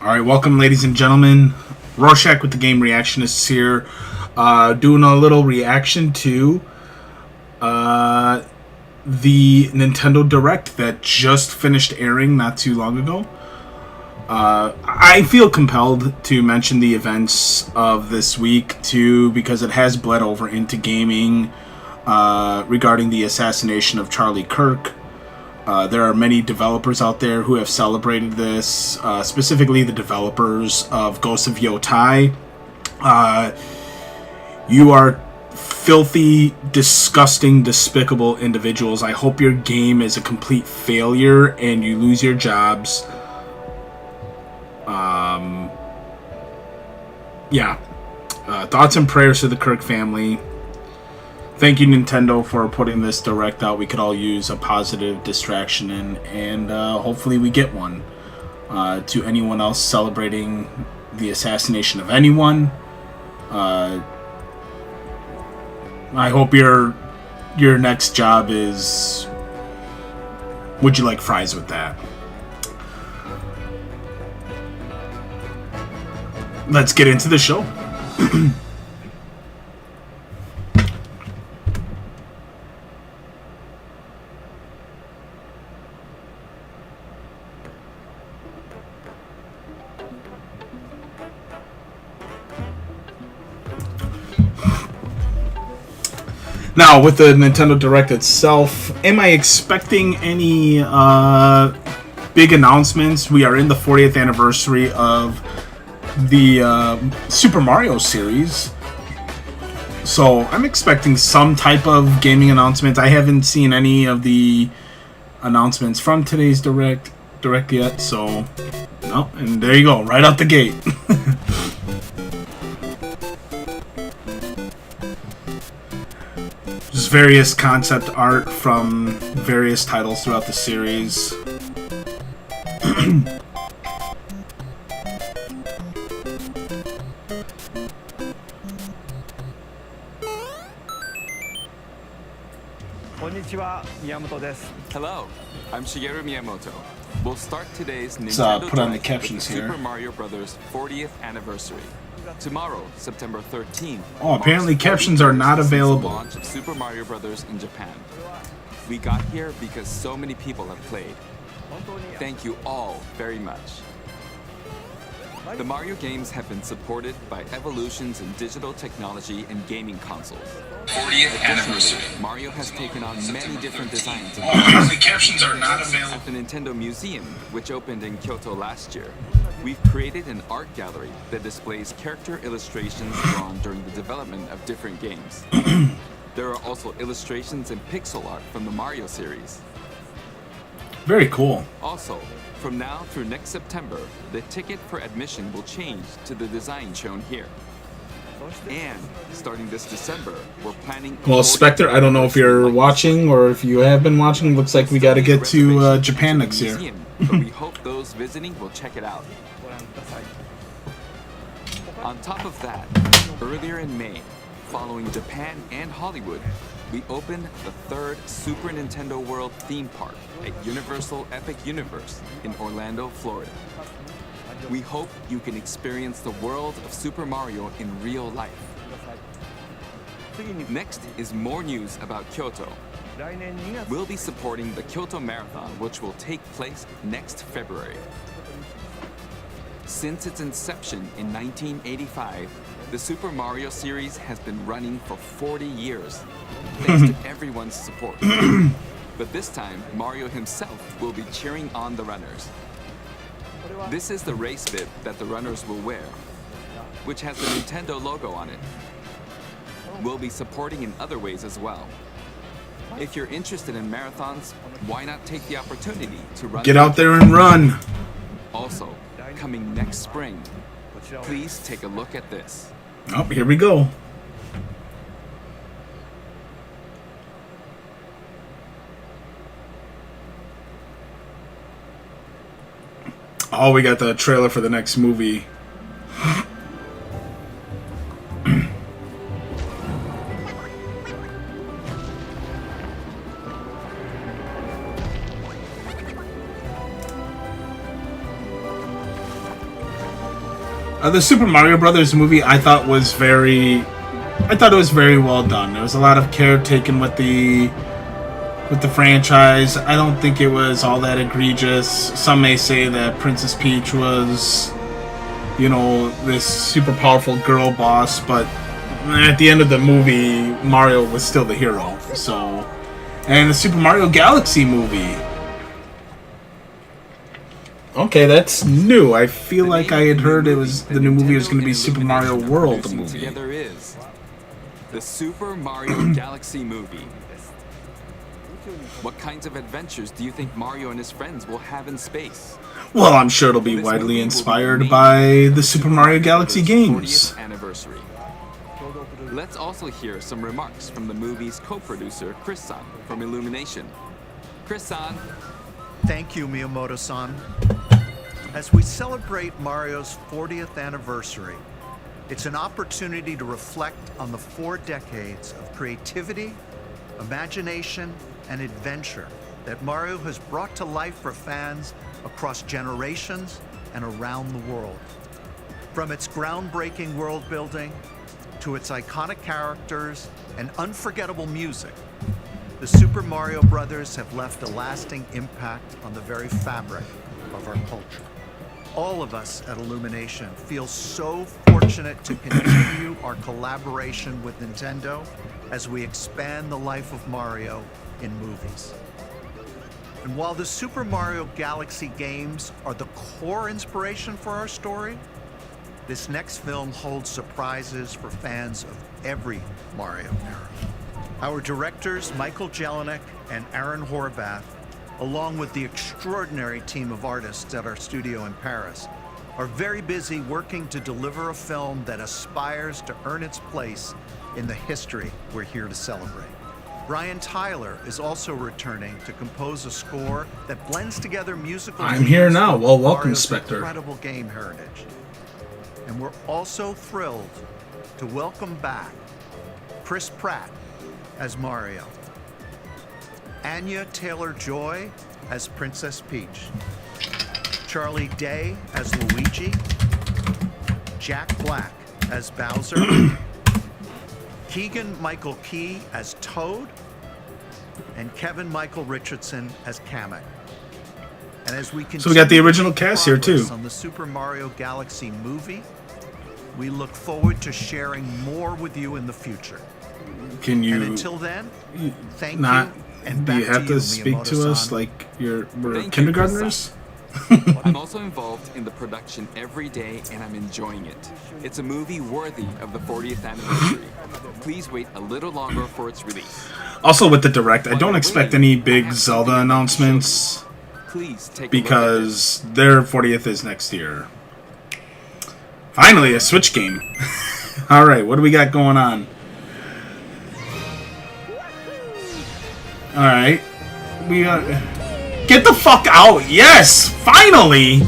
Alright, welcome ladies and gentlemen. Rorschach with the Game Reactionists here. Doing a little reaction to the Nintendo Direct that just finished airing not too long ago. I feel compelled to mention the events of this week too because it has bled over into gaming regarding the assassination of Charlie Kirk. There are many developers out there who have celebrated this, specifically the developers of Ghost of Yotai. You are filthy, disgusting, despicable individuals. I hope your game is a complete failure and you lose your jobs. Thoughts and prayers to the Kirk family. Thank you, Nintendo, for putting this Direct out. We could all use a positive distraction in, and hopefully we get one. To anyone else celebrating the assassination of anyone, I hope your next job is... Would you like fries with that? Let's get into the show. Now, with the Nintendo Direct itself, am I expecting any big announcements? We are in the 40th anniversary of the Super Mario series, so I'm expecting some type of gaming announcement. I haven't seen any of the announcements from today's Direct yet, so no, and there you go, right out the gate. Just various concept art from various titles throughout the series. Hello, I'm Shigeru Miyamoto. We'll start today's Nintendo put on the Direct captions with the here. Super Mario Bros. 40th anniversary. Tomorrow, September 13th. Oh, apparently marks 40 captions are not years since the available. launch of Super Mario Bros. In Japan. We got here because so many people have played. Thank you all very much. The Mario games have been supported by evolutions in digital technology and gaming consoles. 40th anniversary. Mario has taken on many different designs. Apparently captions are not At available. the Nintendo Museum, which opened in Kyoto last year, we've created an art gallery that displays character illustrations drawn during the development of different games. There are also illustrations and pixel art from the Mario series. Very cool. Also, from now through next September, the ticket for admission will change to the design shown here. And starting this December, we're planning... Well, Spectre, I don't know if you're watching or if you have been watching. Looks like we got to get to Japan next year. But we hope those visiting will check it out. On top of that, earlier in May, following Japan and Hollywood, we opened the third Super Nintendo World theme park at Universal Epic Universe in Orlando, Florida. We hope you can experience the world of Super Mario in real life. Next is more news about Kyoto. We'll be supporting the Kyoto Marathon, which will take place next February. Since its inception in 1985, the Super Mario series has been running for 40 years, thanks to everyone's support. But this time, Mario himself will be cheering on the runners. This is the race bib that the runners will wear, which has the Nintendo logo on it. We'll be supporting in other ways as well. If you're interested in marathons, why not take the opportunity to run? Get out there and run. Also, coming next spring, please take a look at this. Oh, here we go. Oh, we got the trailer for the next movie. The Super Mario Brothers movie I thought it was very well done. There was a lot of care taken with the franchise. I don't think it was all that egregious. Some may say that Princess Peach was, you know, this super powerful girl boss, but at the end of the movie, Mario was still the hero. So, and the Super Mario Galaxy movie. Okay, that's new. I feel like I had heard the new movie was going to be Super Mario World the movie. Together is the Super Mario Galaxy movie. What kinds of adventures do you think Mario and his friends will have in space? Well, I'm sure it'll be widely inspired by the Super Mario Galaxy games. 40th anniversary. Let's also hear some remarks from the movie's co-producer, Chris-san, from Illumination. Chris-san. Thank you, Miyamoto-san. As we celebrate Mario's 40th anniversary, it's an opportunity to reflect on the 4 decades of creativity, imagination, and adventure that Mario has brought to life for fans across generations and around the world. From its groundbreaking world building to its iconic characters and unforgettable music, the Super Mario Brothers have left a lasting impact on the very fabric of our culture. All of us at Illumination feel so fortunate to continue our collaboration with Nintendo as we expand the life of Mario in movies. And while the Super Mario Galaxy games are the core inspiration for our story, this next film holds surprises for fans of every Mario era. Our directors, Michael Jelinek and Aaron Horvath, along with the extraordinary team of artists at our studio in Paris, are very busy working to deliver a film that aspires to earn its place in the history we're here to celebrate. Brian Tyler is also returning to compose a score that blends together musical. I'm here now. Well, welcome, Mario's Spectre. Incredible game heritage. And we're also thrilled to welcome back Chris Pratt as Mario, Anya Taylor-Joy as Princess Peach, Charlie Day as Luigi, Jack Black as Bowser, Keegan-Michael Key as Toad, and Kevin Michael Richardson as Kamek. And as we continue So we got the original cast here too. on the Super Mario Galaxy movie, we look forward to sharing more with you in the future. Can you And until then, thank not? you. And Do back you have to you, speak to us Miyamoto-san. like we're Thank you, kindergartners? I'm also involved in the production every day, and I'm enjoying it. It's a movie worthy of the 40th anniversary. Please wait a little longer for its release. Also, with the direct, I don't expect any big Zelda announcements Please take because their 40th is next year. Finally, a Switch game. All right, what do we got going on? All right, we got. Get the fuck out! Yes, finally.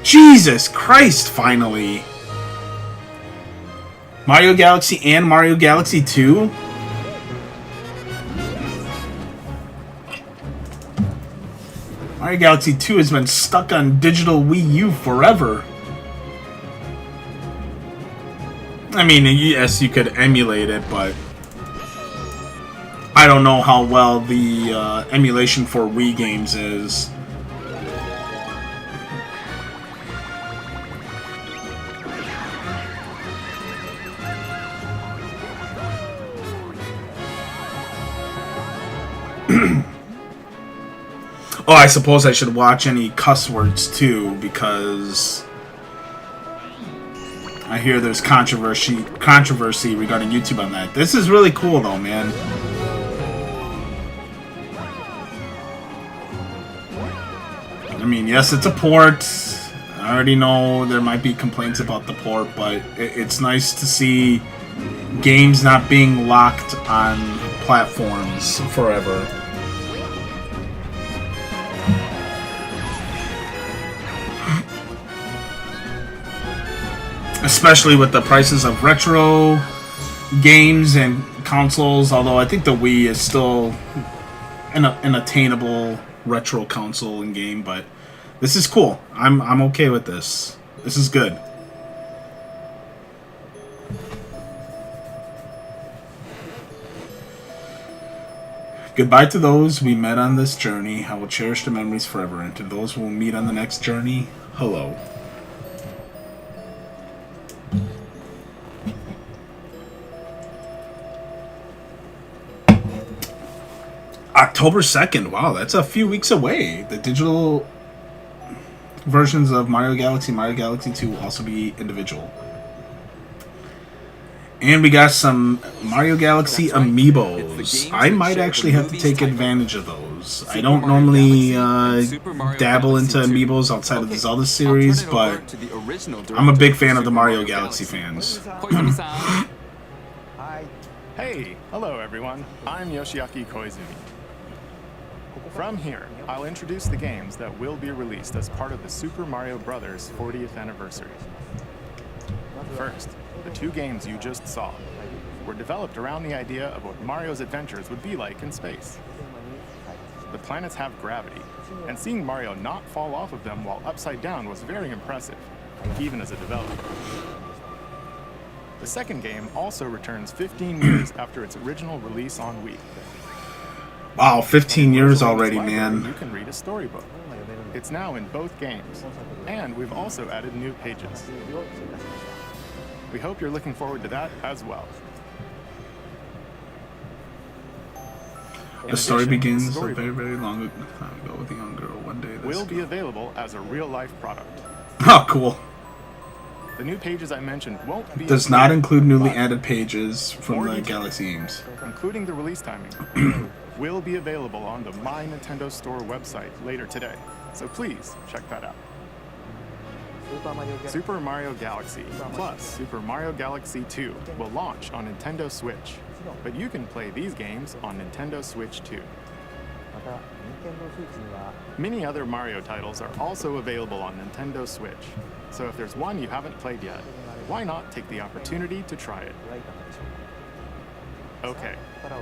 Jesus Christ, finally. Mario Galaxy and Mario Galaxy 2? Mario Galaxy 2 has been stuck on digital Wii U forever. I mean, yes, you could emulate it, but I don't know how well the emulation for Wii games is. Oh, I suppose I should watch any cuss words too, because I hear there's controversy regarding YouTube on that. This is really cool though, man. I mean, yes, it's a port. I already know there might be complaints about the port, but it's nice to see games not being locked on platforms forever. Especially with the prices of retro games and consoles, although I think the Wii is still an attainable retro console and game, but this is cool. I'm okay with this. This is good. Goodbye to those we met on this journey. I will cherish the memories forever. And to those we'll meet on the next journey, hello. October 2nd. Wow, that's a few weeks away. The digital versions of Mario Galaxy 2 will also be individual. And we got some Mario Galaxy amiibos. I might actually have to take advantage of those. I don't normally dabble into amiibos outside of the Zelda series, but I'm a big fan of the Mario Galaxy fans. Hey, hello everyone. I'm Yoshiaki Koizumi. From here, I'll introduce the games that will be released as part of the Super Mario Bros. 40th anniversary. First, the two games you just saw were developed around the idea of what Mario's adventures would be like in space. The planets have gravity, and seeing Mario not fall off of them while upside down was very impressive, even as a developer. The second game also returns 15 years after its original release on Wii. Wow, 15 years already, You man. can read a storybook. It's now in both games, and we've also added new pages. We hope you're looking forward to that as well. The story begins a very, very long time ago with a young girl. One day, Will be available as a real-life product. Oh, cool. The new pages I mentioned won't be Does not include newly but added pages from more the details, Galaxy games. including the release timing, will be available on the My Nintendo Store website later today. So please check that out. Super Mario Galaxy plus Super Mario Galaxy 2 will launch on Nintendo Switch, but you can play these games on Nintendo Switch too. Many other Mario titles are also available on Nintendo Switch, so if there's one you haven't played yet, why not take the opportunity to try it? Okay,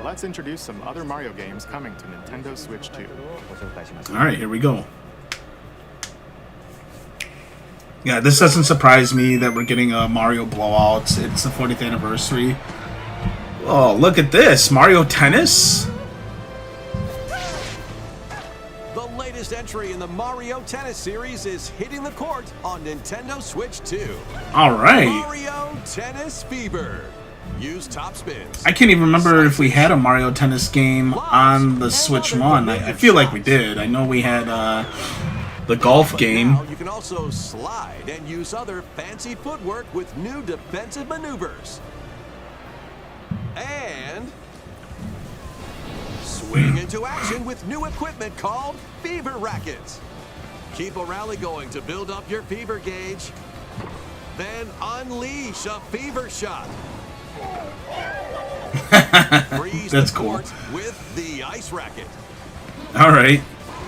let's introduce some other Mario games coming to Nintendo Switch 2. Alright, here we go. Yeah, this doesn't surprise me that we're getting a Mario Blowout. It's the 40th anniversary. Oh, look at this. Mario Tennis? The latest entry in the Mario Tennis series is hitting the court on Nintendo Switch 2. Alright. Mario Tennis Fever. Use top spins. I can't even remember if we had a Mario Tennis game on the Switch 1. I feel like we did. I know we had the golf game. Now you can also slide and use other fancy footwork with new defensive maneuvers. And swing into action with new equipment called Fever Rackets. Keep a rally going to build up your fever gauge. Then unleash a fever shot. Freeze That's the cool. court with the ice racket. Alright.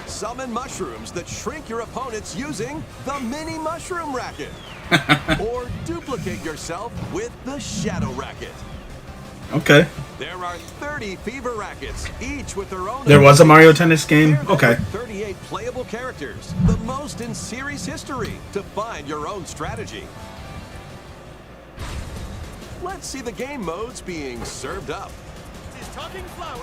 Summon mushrooms that shrink your opponents using the mini mushroom racket. Or duplicate yourself with the shadow racket. Okay. There are 30 fever rackets, each with their own. There was a Mario Tennis game? Okay. 38 playable characters, the most in series history, to find your own strategy. Let's see the game modes being served up.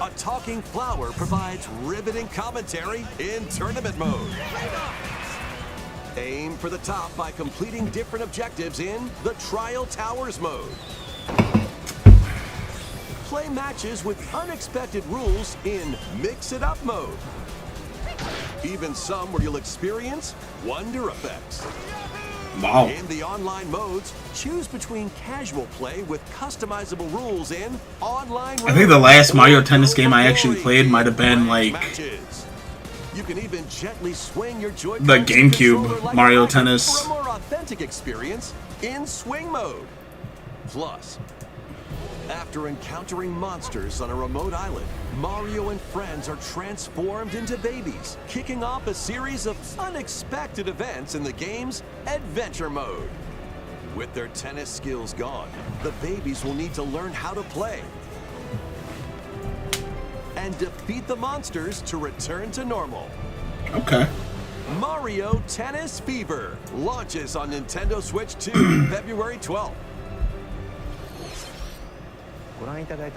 A talking flower provides riveting commentary in tournament mode. Aim for the top by completing different objectives in the Trial Towers mode. Play matches with unexpected rules in Mix It Up mode. Even some where you'll experience wonder effects. Wow. In the online modes, choose between casual play with customizable rules in online. I think the last or Mario Tennis game I Go actually For played Glory might have been, ranked like, matches. You can even gently swing your Joy-Cons the and GameCube controller like Mario a racket Tennis. for a more authentic experience in swing mode. Plus, after encountering monsters on a remote island, Mario and friends are transformed into babies, kicking off a series of unexpected events in the game's adventure mode. With their tennis skills gone, the babies will need to learn how to play and defeat the monsters to return to normal. Okay. Mario Tennis Fever launches on Nintendo Switch 2 February 12th.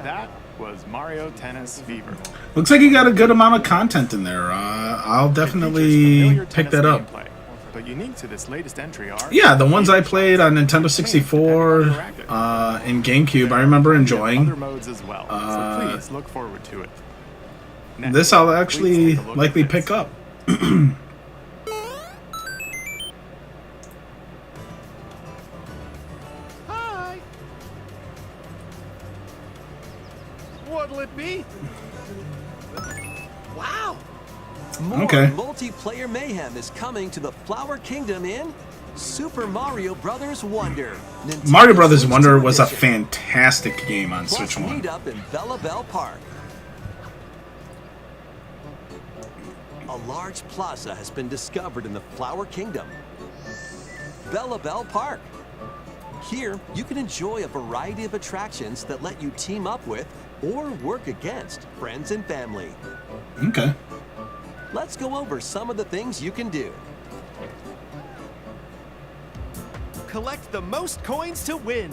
That was Mario Tennis Fever. Looks like you got a good amount of content in there. I'll definitely pick that up. Gameplay, but unique to this latest entry are Yeah, the ones I played on Nintendo 64 and GameCube, I remember other enjoying. modes as well. So please look forward to it. Next, This I'll please actually take a look likely at this. pick up. Hi. What'll it be? Wow! More Okay. multiplayer mayhem is coming to the Flower Kingdom in Super Mario Bros. Wonder. Nintendo Mario Brothers Switch Wonder 2 was a edition. fantastic game on Plus Switch 1. meet up in Bella Bell Park. A large plaza has been discovered in the Flower Kingdom. Bella Bell Park. Here, you can enjoy a variety of attractions that let you team up with or work against friends and family. Okay. Let's go over some of the things you can do. Collect the most coins to win.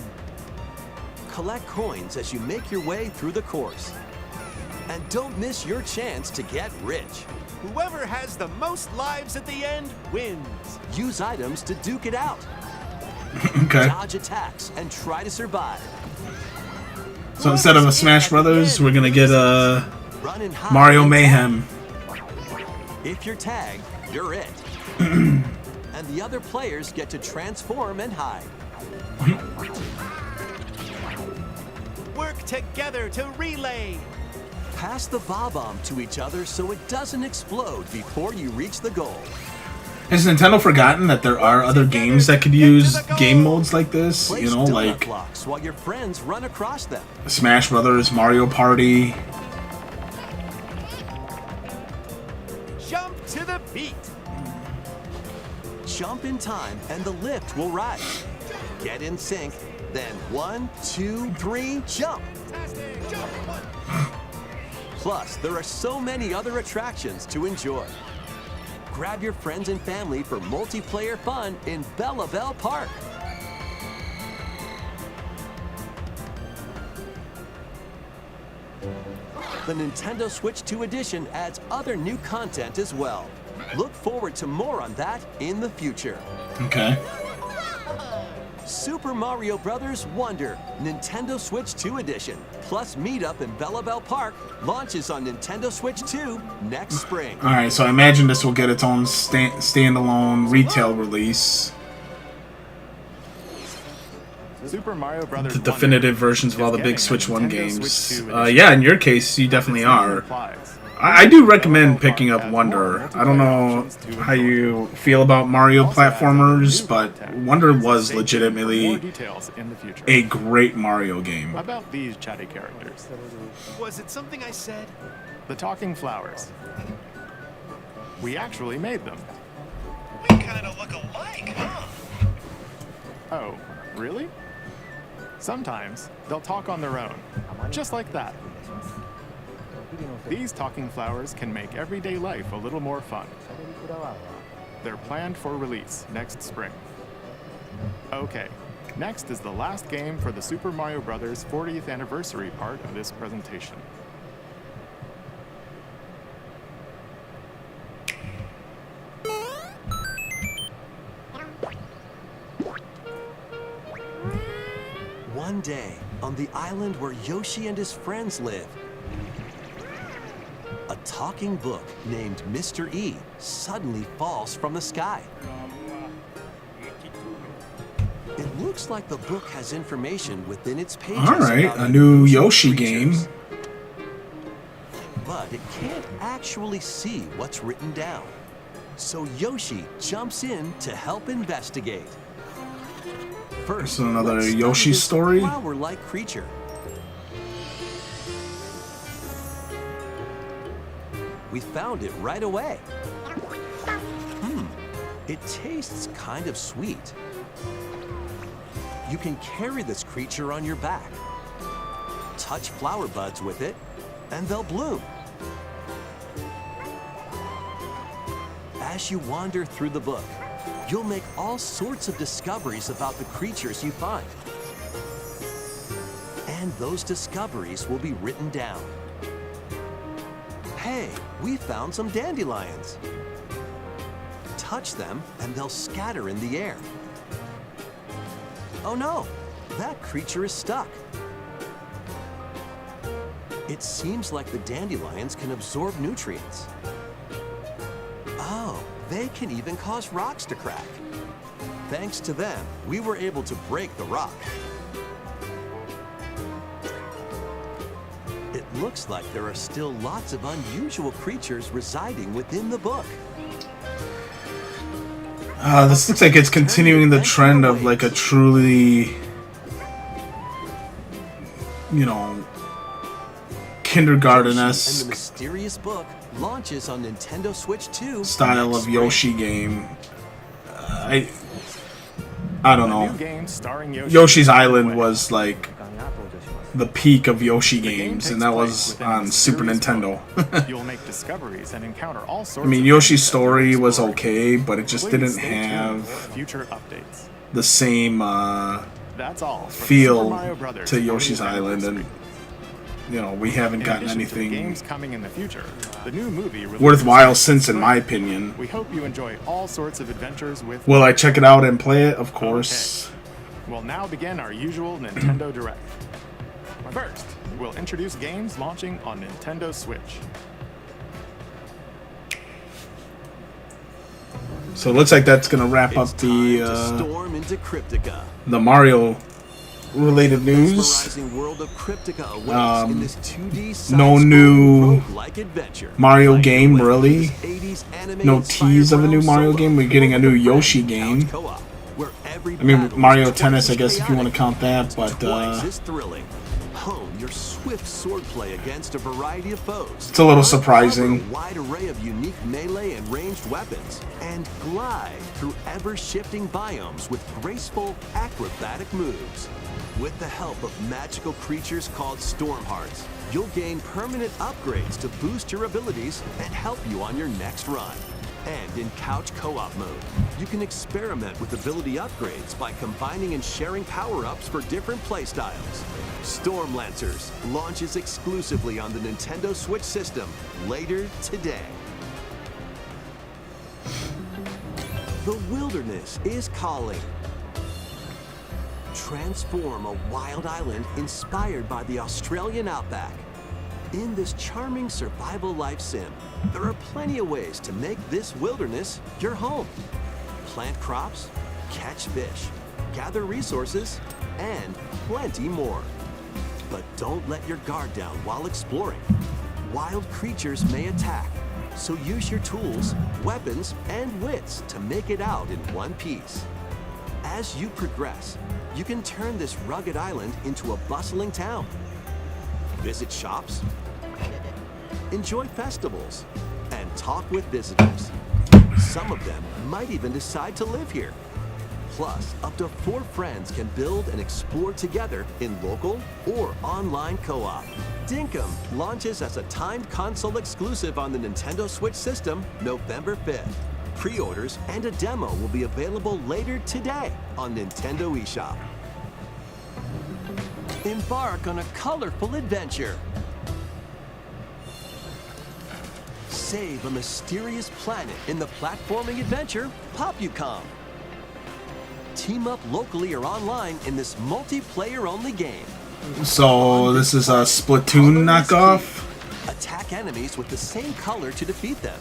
Collect coins as you make your way through the course. And don't miss your chance to get rich. Whoever has the most lives at the end wins. Use items to duke it out. Okay. Dodge attacks and try to survive. So instead of a Smash Brothers, we're gonna get a Run and hide Mario and Mayhem. tag. If you're tagged, you're it. And the other players get to transform and hide. Work together to relay. Pass the Bob-omb to each other so it doesn't explode before you reach the goal. Has Nintendo forgotten that there are other games that could use game modes like this? Place You know, donut like blocks while your friends run across them. Smash Brothers, Mario Party. Jump to the beat. Jump in time and the lift will rise. Get in sync, then 1, 2, 3, jump! Plus, there are so many other attractions to enjoy. Grab your friends and family for multiplayer fun in Bella Bell Park. The Nintendo Switch 2 edition adds other new content as well. Look forward to more on that in the future. Okay. Super Mario Bros. Wonder, Nintendo Switch 2 edition, plus meetup in Bella Bell Park, launches on Nintendo Switch 2 next spring. Alright, so I imagine this will get its own standalone retail release. Super Mario Brothers The definitive versions of all the big Switch 1 games. Yeah, in your case, you definitely are. I do recommend picking up Wonder. I don't know how you feel about Mario platformers, but Wonder was legitimately a great Mario game. About these chatty characters. Was it something I said? The talking flowers. We actually made them. We kind of look alike, huh? Oh, really? Sometimes they'll talk on their own, just like that. These talking flowers can make everyday life a little more fun. They're planned for release next spring. Okay, next is the last game for the Super Mario Bros. 40th anniversary part of this presentation. One day, on the island where Yoshi and his friends live, a talking book named Mr. E suddenly falls from the sky. It looks like the book has information within its pages. Alright, about a new unusual Yoshi game. creatures. But it can't actually see what's written down. So Yoshi jumps in to help investigate. First, This is another let's study Yoshi this story? flower-like creature. We found it right away. It tastes kind of sweet. You can carry this creature on your back. Touch flower buds with it, and they'll bloom. As you wander through the book, you'll make all sorts of discoveries about the creatures you find. And those discoveries will be written down. Hey, we found some dandelions. Touch them and they'll scatter in the air. Oh no, that creature is stuck. It seems like the dandelions can absorb nutrients. Oh, they can even cause rocks to crack. Thanks to them, we were able to break the rock. It looks like there are still lots of unusual creatures residing within the book. This looks like it's continuing the trend of like a truly, you know, kindergarten-esque and the mysterious book launches on Nintendo Switch 2 style of Yoshi game. I don't A new know. game starring Yoshi Yoshi's is Island underway. was like the peak of Yoshi The game games, takes and that place was within a on Super mysterious Nintendo. book. You'll make discoveries and encounter all sorts I mean, of Yoshi's things that you'll story was explore. okay, but it just Please didn't stay tuned have for future updates. the same That's all for the Super feel Mario Brothers to Yoshi's 40th Island, and anniversary. you know, we haven't In gotten addition to the anything games coming in the future, the new movie releases worthwhile next since, in spring. my opinion. We hope you enjoy all sorts of adventures with. Will I check it out and play it? Of course. We'll now begin our usual Nintendo Direct. First, we'll introduce games launching on Nintendo Switch. So it looks like that's gonna wrap It's up time to the storm into Cryptica. Mario related news. Mesmerizing world of Cryptica awaits in this 2D no side-scrolling new roguelike adventure. Mario Like game, the really. 80s anime No inspired tease of a new Realm Mario Solo game. We're getting a new with Yoshi Couch game. Co-op, where every I mean, battle Mario is Tennis, twice I guess, if you want to chaotic, count that, but twice as thrilling. Hone your swift swordplay against a variety of foes. It's a little Uncover surprising. A wide array of unique melee and ranged weapons, and glide through ever-shifting biomes with graceful, acrobatic moves. With the help of magical creatures called Storm Hearts, you'll gain permanent upgrades to boost your abilities and help you on your next run. And in Couch Co-op mode, you can experiment with ability upgrades by combining and sharing power-ups for different playstyles. Storm Lancers launches exclusively on the Nintendo Switch system later today. The wilderness is calling. Transform a wild island inspired by the Australian outback. In this charming survival life sim, there are plenty of ways to make this wilderness your home. Plant crops, catch fish, gather resources, and plenty more. But don't let your guard down while exploring. Wild creatures may attack, so use your tools, weapons, and wits to make it out in one piece. As you progress, you can turn this rugged island into a bustling town. Visit shops, enjoy festivals, and talk with visitors. Some of them might even decide to live here. Plus, up to 4 friends can build and explore together in local or online co-op. Dinkum launches as a timed console exclusive on the Nintendo Switch system November 5th. Pre-orders and a demo will be available later today on Nintendo eShop. Embark on a colorful adventure. Save a mysterious planet in the platforming adventure Popucom. Team up locally or online in this multiplayer-only game. So this is a Splatoon knockoff. Attack enemies with the same color to defeat them.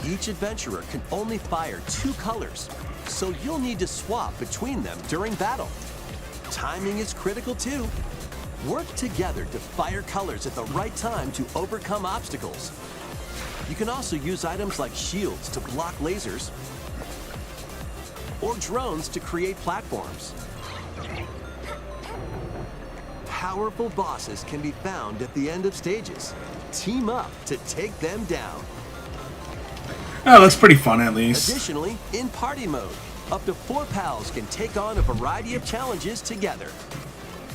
Each adventurer can only fire 2 colors, so you'll need to swap between them during battle. Timing is critical too. Work together to fire colors at the right time to overcome obstacles. You can also use items like shields to block lasers, or drones to create platforms. Powerful bosses can be found at the end of stages. Team up to take them down. Oh, looks pretty fun at least. Additionally, in party mode, up to 4 pals can take on a variety of challenges together.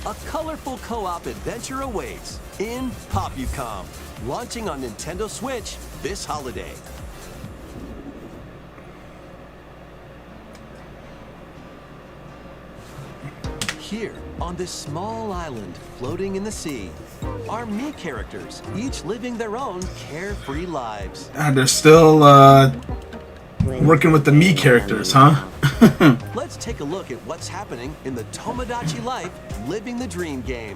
A colorful co-op adventure awaits in Popucom, launching on Nintendo Switch this holiday. Here, on this small island floating in the sea, are Mii characters, each living their own carefree lives. And they're still working with the Mii characters, huh? Let's take a look at what's happening in the Tomodachi Life Living the Dream game.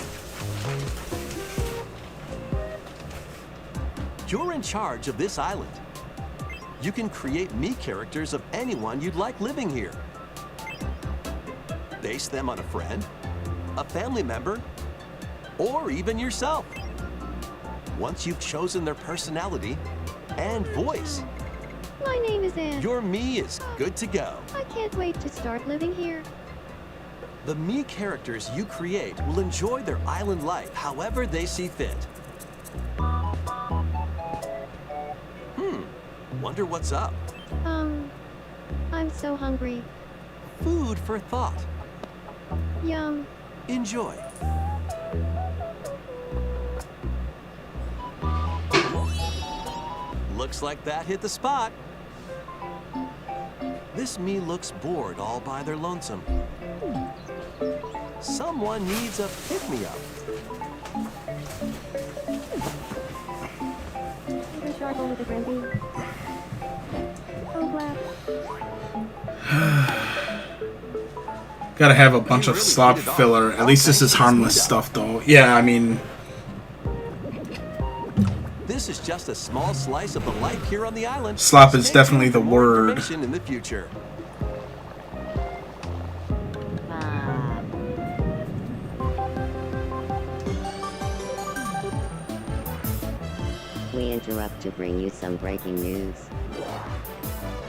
You're in charge of this island. You can create Mii characters of anyone you'd like living here. Base them on a friend, a family member, or even yourself. Once you've chosen their personality and voice, My name is Anne. your Mii is good to go. I can't wait to start living here. The Mii characters you create will enjoy their island life however they see fit. Wonder what's up. I'm so hungry. Food for thought. Yum. Enjoy. Looks like that hit the spot. This Mii looks bored all by their lonesome. Someone needs a pick-me-up. The shark over the Granby. Oh, blap. Gotta have a bunch of slop filler. At least this is harmless stuff, though. Yeah, I mean, This is just a small slice of the life here on the island. Slop is Stay definitely tuned the for more word. information in the future. We interrupt to bring you some breaking news.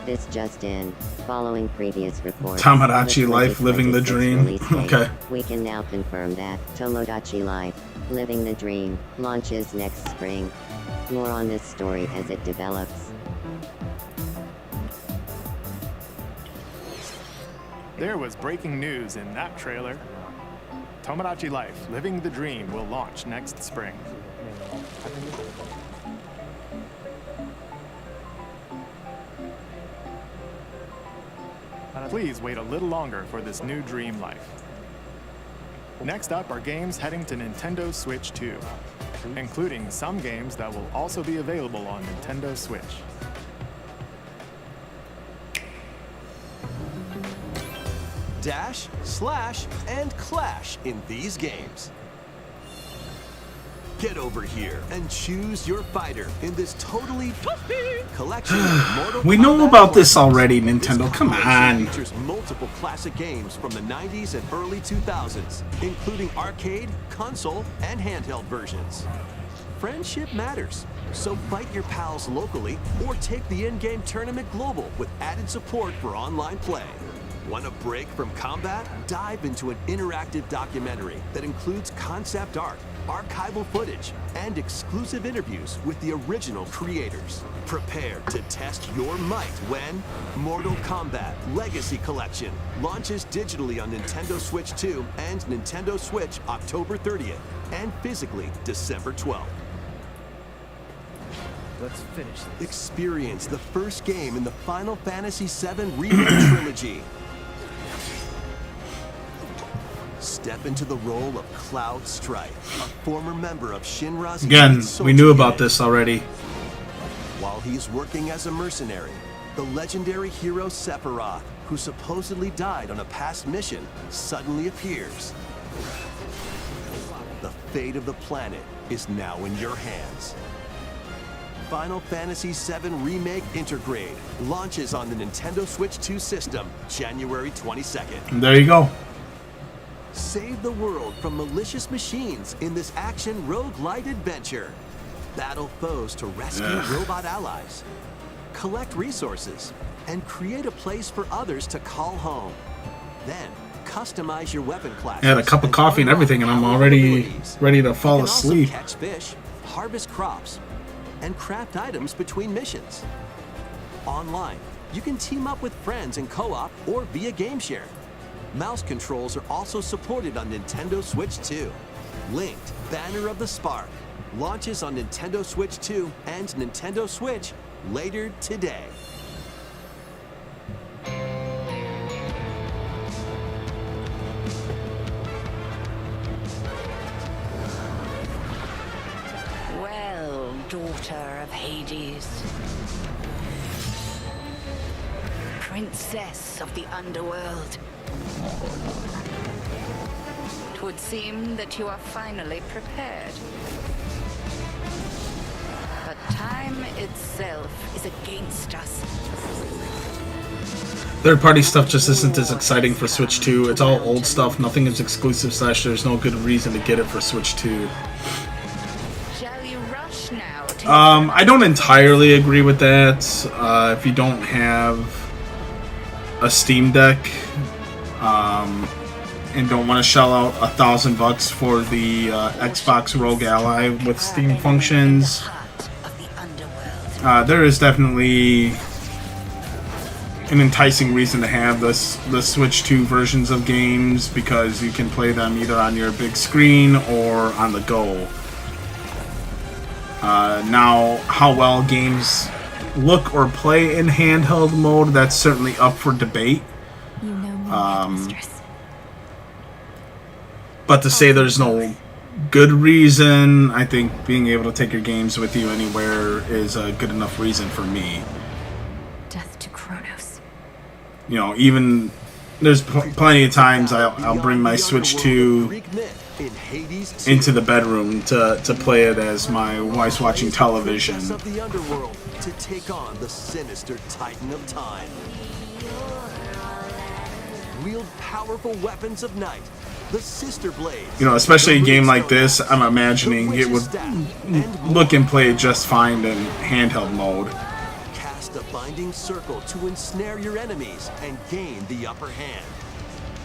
This just in, following previous reports, Tomodachi the Life Living the 2026 Dream. release date, Okay. We can now confirm that Tomodachi Life Living the Dream launches next spring. More on this story as it develops. There was breaking news in that trailer. Tomodachi Life Living the Dream will launch next spring. Please wait a little longer for this new dream life. Next up are games heading to Nintendo Switch 2, including some games that will also be available on Nintendo Switch. Dash, slash, and clash in these games. Get over here and choose your fighter in this totally collection of Mortal we know Kombat about this tournaments. already, This Nintendo. Come compilation on. features multiple classic games from the 90s and early 2000s, including arcade, console, and handheld versions. Friendship matters, so fight your pals locally or take the in-game tournament global with added support for online play. Want a break from combat? Dive into an interactive documentary that includes concept art, archival footage, and exclusive interviews with the original creators. Prepare to test your might when Mortal Kombat Legacy Collection launches digitally on Nintendo Switch 2 and Nintendo Switch October 30th and physically December 12th. Let's finish this. Experience the first game in the Final Fantasy VII Remake Trilogy. Step into the role of Cloud Strife, a former member of Shinra's Again, elite we knew soldier about gang. this already. While he's working as a mercenary, the legendary hero Sephiroth, who supposedly died on a past mission, suddenly appears. The fate of the planet is now in your hands. Final Fantasy VII Remake Intergrade launches on the Nintendo Switch 2 system January 22nd. There you go. Save the world from malicious machines in this action roguelite adventure. Battle foes to rescue robot allies. Collect resources and create a place for others to call home. Then, customize your weapon classes. I had a cup of coffee and everything, and I'm unlock already abilities. ready to You fall can also asleep. catch fish, harvest crops, and craft items between missions. Online, you can team up with friends in co-op or via game share. Mouse controls are also supported on Nintendo Switch 2. Linked Banner of the Spark launches on Nintendo Switch 2 and Nintendo Switch later today. Farewell, daughter of Hades. Princess of the underworld. It would seem that you are finally prepared. But time itself is against us. Third-party stuff just isn't as exciting for Switch 2. It's all old stuff. Nothing is exclusive / there's no good reason to get it for Switch 2. Shall you rush now to I don't entirely agree with that. If you don't have a Steam Deck, and don't want to shell out $1,000 for the Xbox Rogue Ally with Steam functions, there is definitely an enticing reason to have the Switch 2 versions of games, because you can play them either on your big screen or on the go. Now, how well games look or play in handheld mode, that's certainly up for debate. You know me, mistress. But to say there's no good reason, I think being able to take your games with you anywhere is a good enough reason for me. Death to Kronos. You know, even there's plenty of times I'll bring my Switch 2 into the bedroom to play it as my wife's watching television. Of the underworld to take on the sinister Titan of Time. Wield powerful weapons of night. The Sister Blades. You know, especially a game like this, I'm imagining it would look and play just fine in handheld mode. Cast a binding circle to ensnare your enemies and gain the upper hand.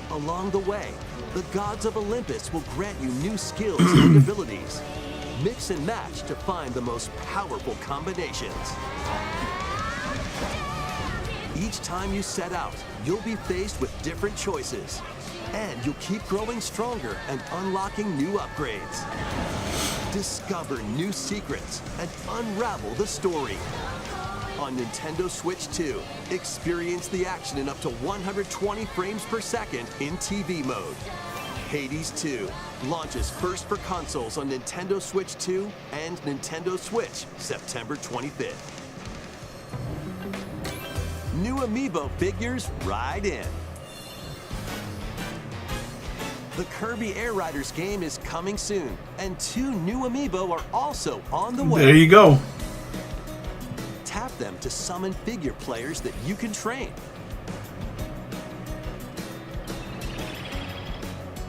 Along the way, the gods of Olympus will grant you new skills and abilities. Mix and match to find the most powerful combinations. Each time you set out, you'll be faced with different choices. And you'll keep growing stronger and unlocking new upgrades. Discover new secrets and unravel the story. On Nintendo Switch 2, experience the action in up to 120 frames per second in TV mode. Hades 2 launches first for consoles on Nintendo Switch 2 and Nintendo Switch September 25th. New Amiibo figures ride in. The Kirby Air Riders game is coming soon, and 2 new Amiibo are also on the way. There you go. Tap them to summon figure players that you can train.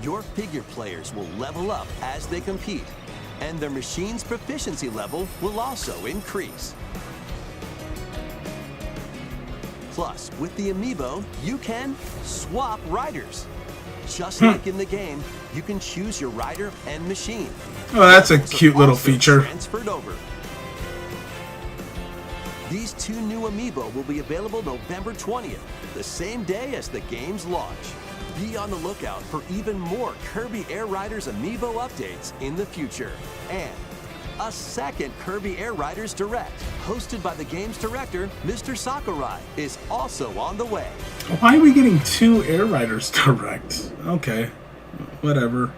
Your figure players will level up as they compete, and their machine's proficiency level will also increase. Plus, with the Amiibo, you can swap riders. Just like in the game, you can choose your rider and machine. Oh, that's a cute little feature. Transferred over. These 2 new Amiibo will be available November 20th, the same day as the game's launch. Be on the lookout for even more Kirby Air Riders Amiibo updates in the future. And a second Kirby Air Riders Direct, hosted by the game's director, Mr. Sakurai, is also on the way. Why are we getting 2 Air Riders Direct? Okay, whatever.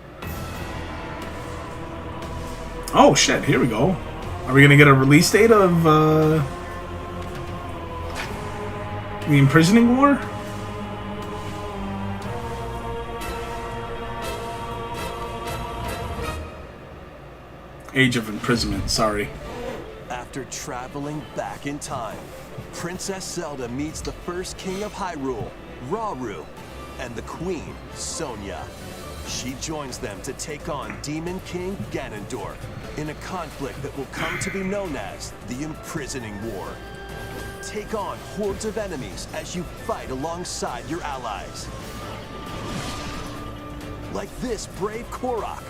Oh shit, here we go. Are we gonna get a release date of the Imprisoning War? Age of Imprisonment, sorry. After traveling back in time, Princess Zelda meets the first king of Hyrule, Rauru, and the queen, Sonia. She joins them to take on Demon King Ganondorf in a conflict that will come to be known as the Imprisoning War. Take on hordes of enemies as you fight alongside your allies. Like this brave Korok.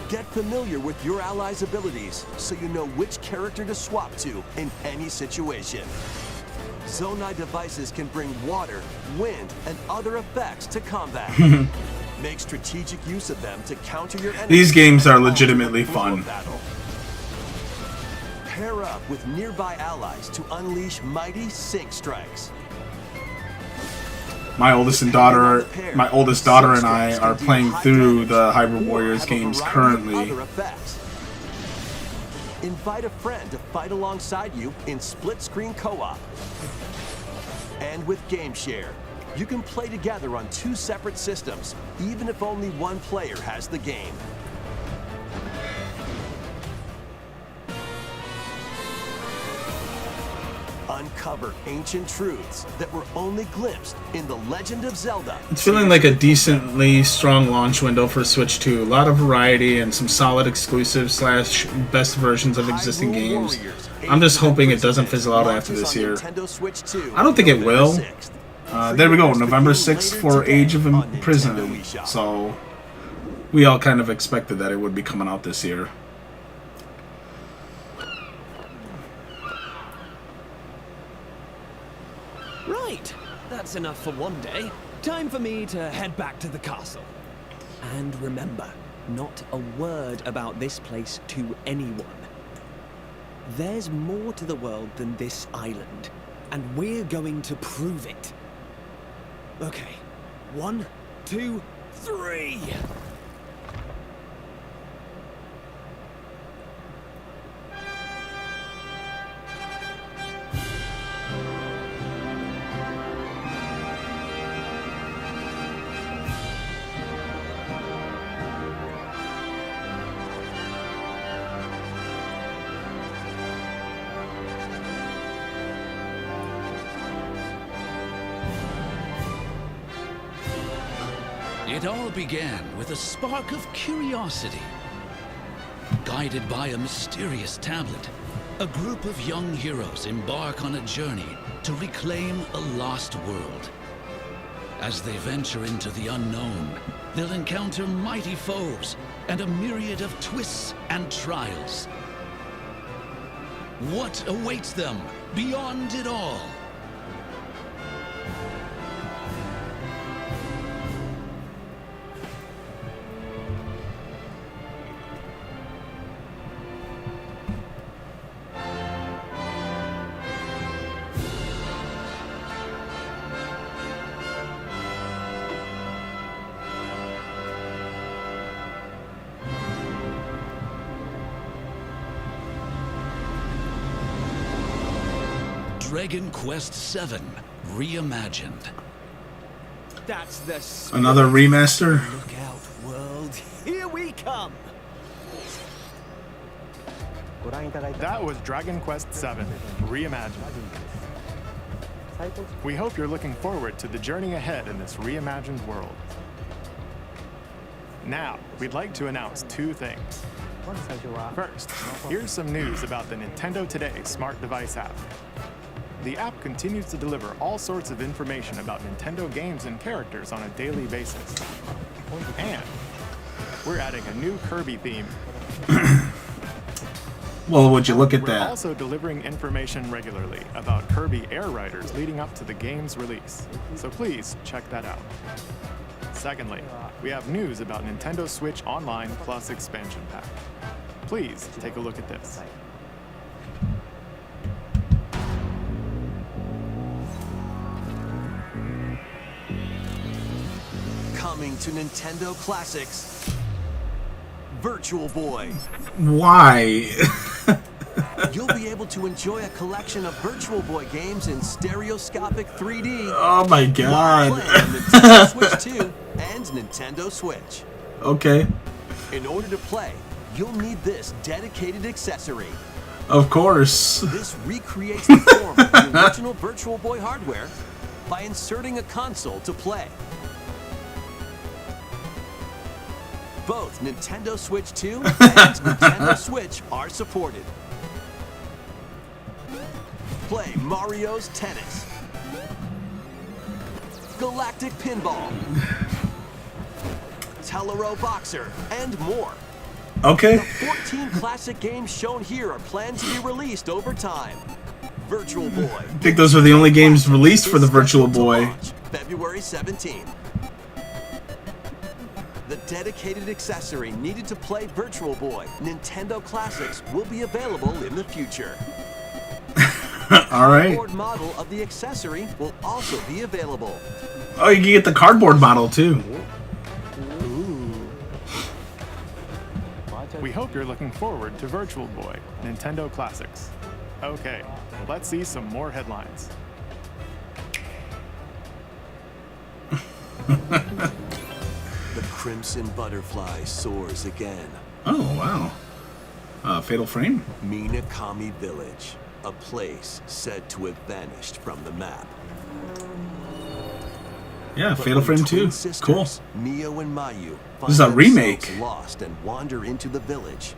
Get familiar with your allies' abilities so you know which character to swap to in any situation. Zonai devices can bring water, wind, and other effects to combat. Make strategic use of them to counter your enemies. These games are legitimately fun. Pair up with nearby allies to unleash mighty sync strikes. my oldest daughter and I are playing through the Hyrule Warriors games currently. Invite a friend to fight alongside you in split-screen co-op. And with GameShare, you can play together on 2 separate systems, even if only one player has the game. Uncover ancient truths that were only glimpsed in The Legend of Zelda. It's feeling like a decently strong launch window for Switch 2. A lot of variety and some solid exclusives / best versions of existing games. I'm just hoping it doesn't fizzle out after this year. I don't think it will. There we go, November 6th for Age of Imprisonment. So we all kind of expected that it would be coming out this year. Right, that's enough for one day. Time for me to head back to the castle. And remember, not a word about this place to anyone. There's more to the world than this island, and we're going to prove it. Okay, 1, 2, 3! It all began with a spark of curiosity. Guided by a mysterious tablet, a group of young heroes embark on a journey to reclaim a lost world. As they venture into the unknown, they'll encounter mighty foes and a myriad of twists and trials. What awaits them beyond it all? Dragon Quest VII Reimagined. That's the Another remaster? Look out, world. Here we come. That was Dragon Quest VII Reimagined. We hope you're looking forward to the journey ahead in this reimagined world. Now, we'd like to announce 2 things. First, here's some news about the Nintendo Today smart device app. The app continues to deliver all sorts of information about Nintendo games and characters on a daily basis. And we're adding a new Kirby theme. Well, would you look at We're that? also delivering information regularly about Kirby Air Riders leading up to the game's release, so please check that out. Secondly, we have news about Nintendo Switch Online Plus Expansion Pack. Please take a look at this. Coming to Nintendo Classics, Virtual Boy. Why? You'll be able to enjoy a collection of Virtual Boy games in stereoscopic 3D. Oh my god. While playing on Nintendo Switch 2 and Nintendo Switch. Okay. In order to play, you'll need this dedicated accessory. Of course. This recreates the form of the original Virtual Boy hardware by inserting a console to play. Both Nintendo Switch 2 and Nintendo Switch are supported. Play Mario's Tennis, Galactic Pinball, Tellero Boxer, and more. Okay. The 14 classic games shown here are planned to be released over time. Virtual Boy. I think those were the only games released for the Virtual Boy. February 17th. The dedicated accessory needed to play Virtual Boy Nintendo Classics will be available in the future. All right. A cardboard model of the accessory will also be available. Oh, you can get the cardboard model too. We hope you're looking forward to Virtual Boy, Nintendo Classics. Okay, let's see some more headlines. The Crimson Butterfly soars again. Oh, wow. Fatal Frame? Minakami Village, a place said to have vanished from the map. Yeah, But Fatal when Frame twin 2. sisters, Cool. Mio and Mayu This is a find remake. themselves lost and wander into the village.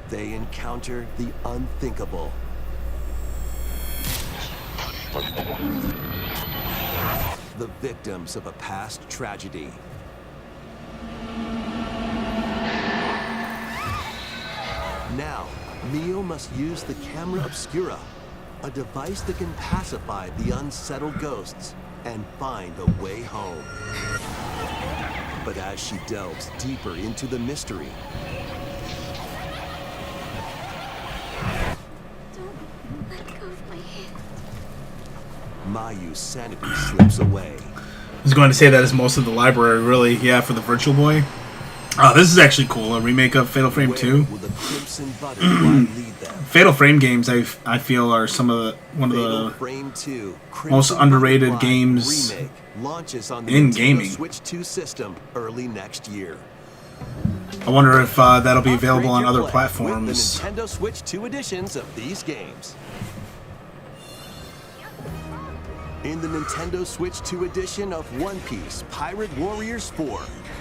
They encounter the unthinkable. The victims of a past tragedy. Now, Mio must use the camera obscura, a device that can pacify the unsettled ghosts and find a way home. But as she delves deeper into the mystery, Don't let go of my hand. Mayu's sanity slips away. I was going to say that is most of the library, really. Yeah, for the Virtual Boy. Oh, this is actually cool. A remake of Fatal Frame 2. Will the Crimson Butterfly lead them? Fatal Frame games, I feel, are some of the Fatal the Frame 2, most Crimson underrated Butterfly games remake launches on the in Nintendo gaming. Switch 2 system early next year. I wonder if that'll be available on Upgrade other your play platforms. With the Nintendo Switch 2 editions of these games. In the Nintendo Switch 2 edition of One Piece Pirate Warriors 4,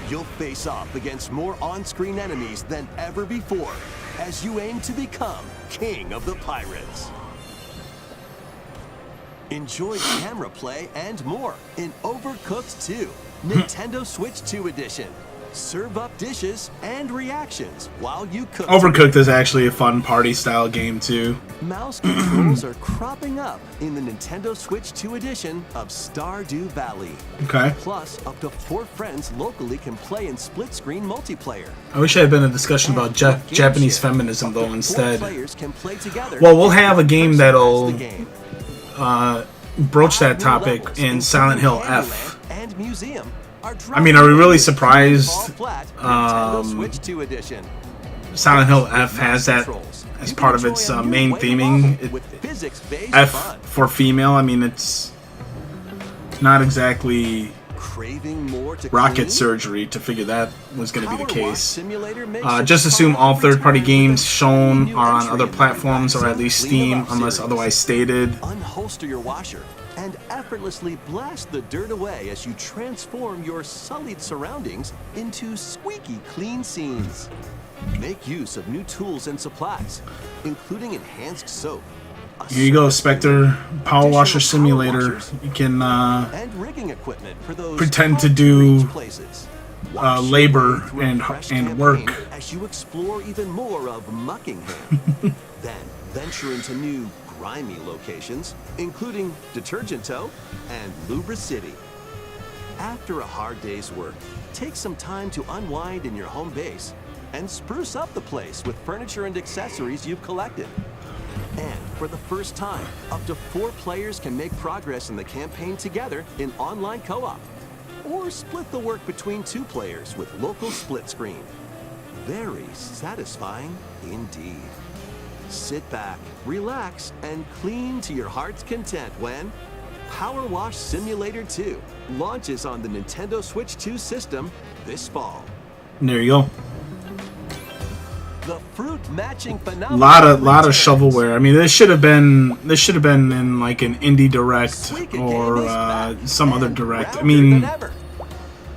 you'll face off against more on-screen enemies than ever before as you aim to become King of the Pirates. Enjoy camera play and more in Overcooked 2, Nintendo Switch 2 edition. Serve up dishes and reactions while you cook. Overcooked is actually a fun party-style game, too. Mouse controls are cropping up in the Nintendo Switch 2 edition of Stardew Valley. Okay. Plus, up to 4 friends locally can play in split-screen multiplayer. I wish I had been a discussion about Japanese feminism, though, instead. 4 players can play together. Well, we'll have a game that'll the game. broach that New topic levels, in Silent Hill including F. Candyland and Museum, are I mean, are we really dropped surprised Nintendo Switch 2 edition. Silent Hill F has that as part of its main theming? F for female, I mean, it's not exactly Craving more to rocket clean? surgery to figure that was going to be the Power Wash case. Simulator makes it Just assume all fun every third-party time games with a shown new are on entry other in the platforms, or at Maxim least Clean It Steam, Up unless series. otherwise stated. Unholster your washer and effortlessly blast the dirt away as you transform your sullied surroundings into squeaky clean scenes. Make use of new tools and supplies, including enhanced soap. a Here you go, surface Spectre Power Washer additional power Simulator. washers, You can and rigging equipment for those pretend to do hard-to-reach places. Watch your labor way through a and fresh work. campaign as you explore even more of Muckingham. Then venture into new grimy locations, including Detergent Toe and Lubra City. After a hard day's work, take some time to unwind in your home base and spruce up the place with furniture and accessories you've collected. And for the first time, up to 4 players can make progress in the campaign together in online co-op. Or split the work between 2 players with local split screen. Very satisfying indeed. Sit back, relax, and clean to your heart's content when Power Wash Simulator 2 launches on the Nintendo Switch 2 system this fall. There you go. The fruit matching A phenomenon. lot of returns. shovelware. I mean, this should have been in like an indie direct or some other direct. I mean,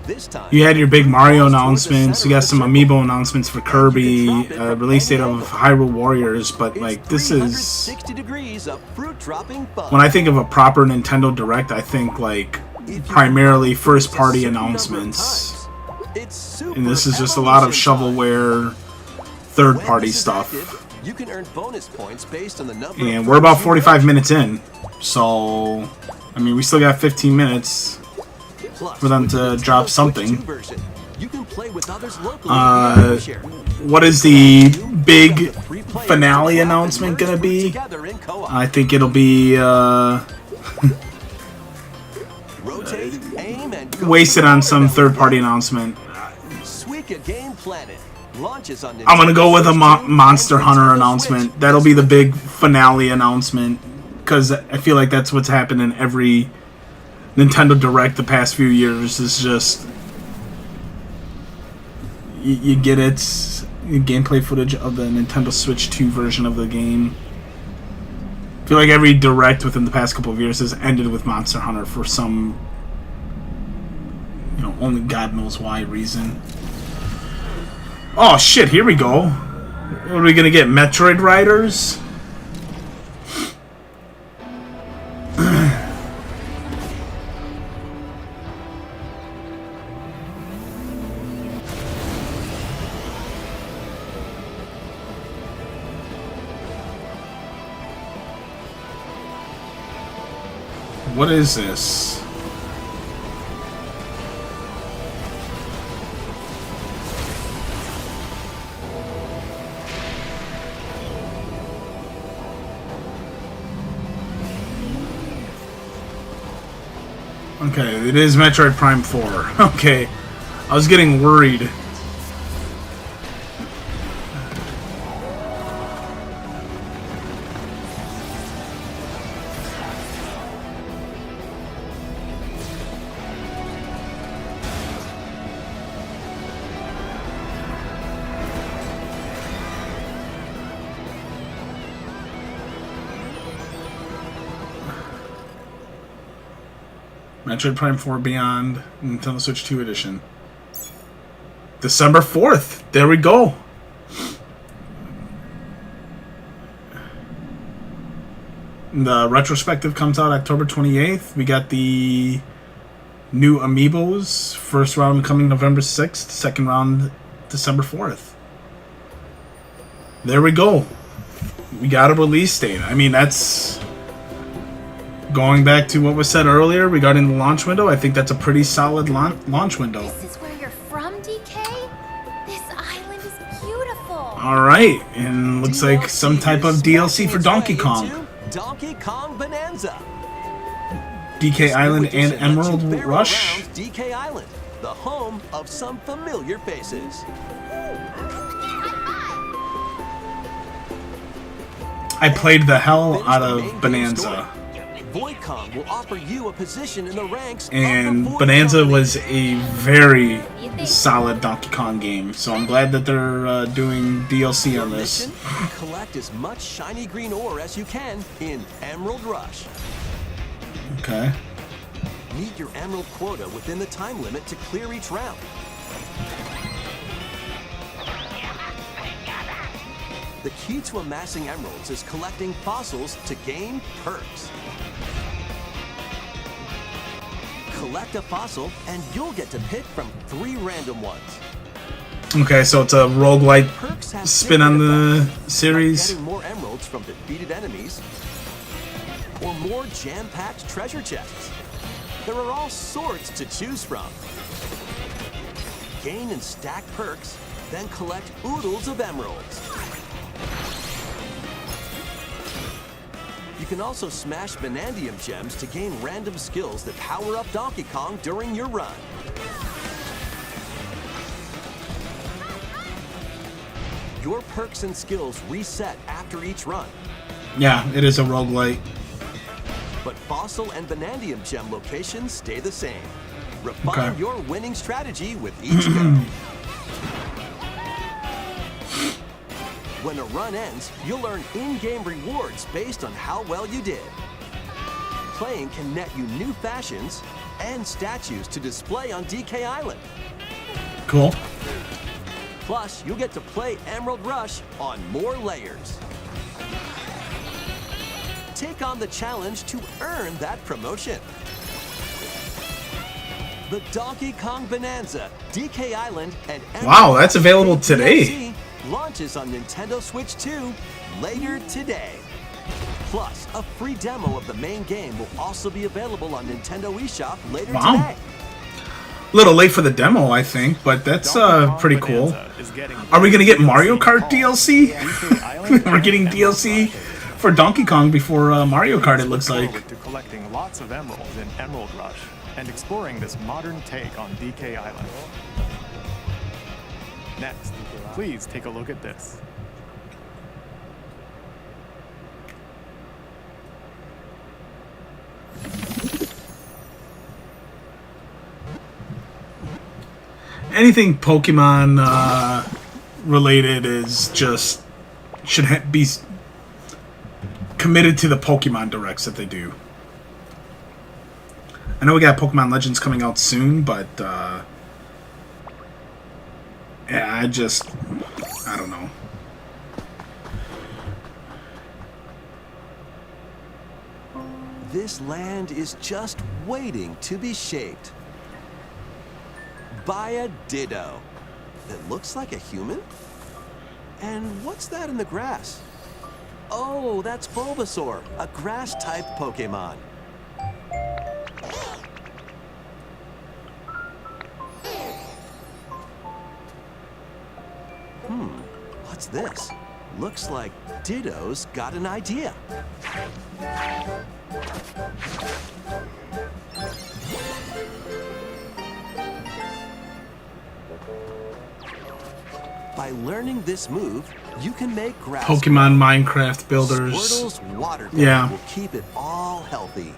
This time, you had your big Mario announcements. You got some amiibo announcements for Kirby. Release date of Hyrule Warriors. But like, this is 360 degrees of fruit dropping fun. when I think of a proper Nintendo Direct, I think like primarily first party announcements. And this is just a lot of shovelware, third party stuff. You can earn bonus points based on the number And of we're about fruits you 45 minutes in. So, I mean, we still got 15 minutes Plus, for them with to the drop Nintendo Switch something. 2 version, you can play with others locally. Share. What is the big finale announcement gonna be? Together in co-op. I think it'll be waste it on some third-party announcement. Suika Game Planet launches on I'm gonna go with a Nintendo Monster and Hunter Nintendo announcement. Switch That'll this be the winter. big finale announcement, because I feel like that's what's happened in every Nintendo Direct the past few years. Is just you get gameplay footage of the Nintendo Switch 2 version of the game. I feel like every Direct within the past couple of years has ended with Monster Hunter for some, only God knows why reason. Oh shit, here we go. What are we gonna get? Metroid Riders? What is this? Okay, it is Metroid Prime 4. Okay, I was getting worried. Metroid Prime 4 Beyond, Nintendo Switch 2 Edition. December 4th. There we go. The retrospective comes out October 28th. We got the new Amiibos. First round coming November 6th. Second round December 4th. There we go. We got a release date. I mean, that's... Going back to what was said earlier regarding the launch window, I think that's a pretty solid launch window. This is where you're from, DK? This island is beautiful. Alright, and looks like some type of DLC for Donkey Kong. Donkey Kong Bonanza. DK Island and Emerald Lets you barrel Rush. around DK Island, the home of some familiar faces. I played the hell out of Bonanza. Void Kong will offer you a position in the ranks. And Bonanza was a very solid Donkey Kong game, so I'm glad that they're doing DLC on this. Collect as much shiny green ore as you can in Emerald Rush. Okay. Meet your emerald quota within the time limit to clear each round. The key to amassing emeralds is collecting fossils to gain perks. Collect a fossil, and you'll get to pick from 3 random ones. Okay, so it's a roguelike Perks have spin on the different effects, series. like getting more emeralds from defeated enemies, or more jam-packed treasure chests. There are all sorts to choose from. Gain and stack perks, then collect oodles of emeralds. You can also smash Vanadium gems to gain random skills that power up Donkey Kong during your run. Your perks and skills reset after each run, Yeah, it is a roguelike. but Fossil and Vanadium gem locations stay the same. Refine Okay. your winning strategy with each go. When a run ends, you'll earn in-game rewards based on how well you did. Playing can net you new fashions and statues to display on DK Island. Cool. Plus, you'll get to play Emerald Rush on more layers. Take on the challenge to earn that promotion. The Donkey Kong Bonanza, DK Island, and Emerald Wow, that's Rush available DLC today. launches on Nintendo Switch 2 later today. Plus, a free demo of the main game will also be available on Nintendo eShop later Wow. today. A little late for the demo, I think, but that's pretty cool. Are we gonna get Mario Kart DLC? We're getting DLC for Donkey Kong before Mario Kart, it looks like. To collecting lots of emeralds in Emerald Rush. and exploring this modern take on DK Island. Next, please take a look at this. Anything Pokemon related is just should be committed to the Pokemon Directs that they do. I know we got Pokemon Legends coming out soon, but yeah, I don't know. This land is just waiting to be shaped by a Ditto that looks like a human. And what's that in the grass? Oh, that's Bulbasaur, a grass-type Pokemon. What's this? Looks like Ditto's got an idea. By learning this move, you can make grass. Pokemon Minecraft builders. Squirtle's water tank Yeah. will keep it all healthy.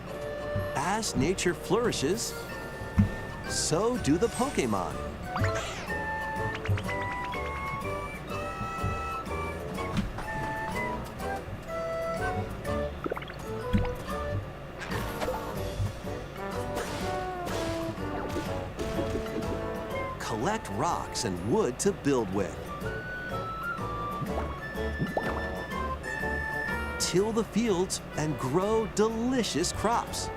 As nature flourishes, so do the Pokemon. Collect rocks and wood to build with. Till the fields and grow delicious crops.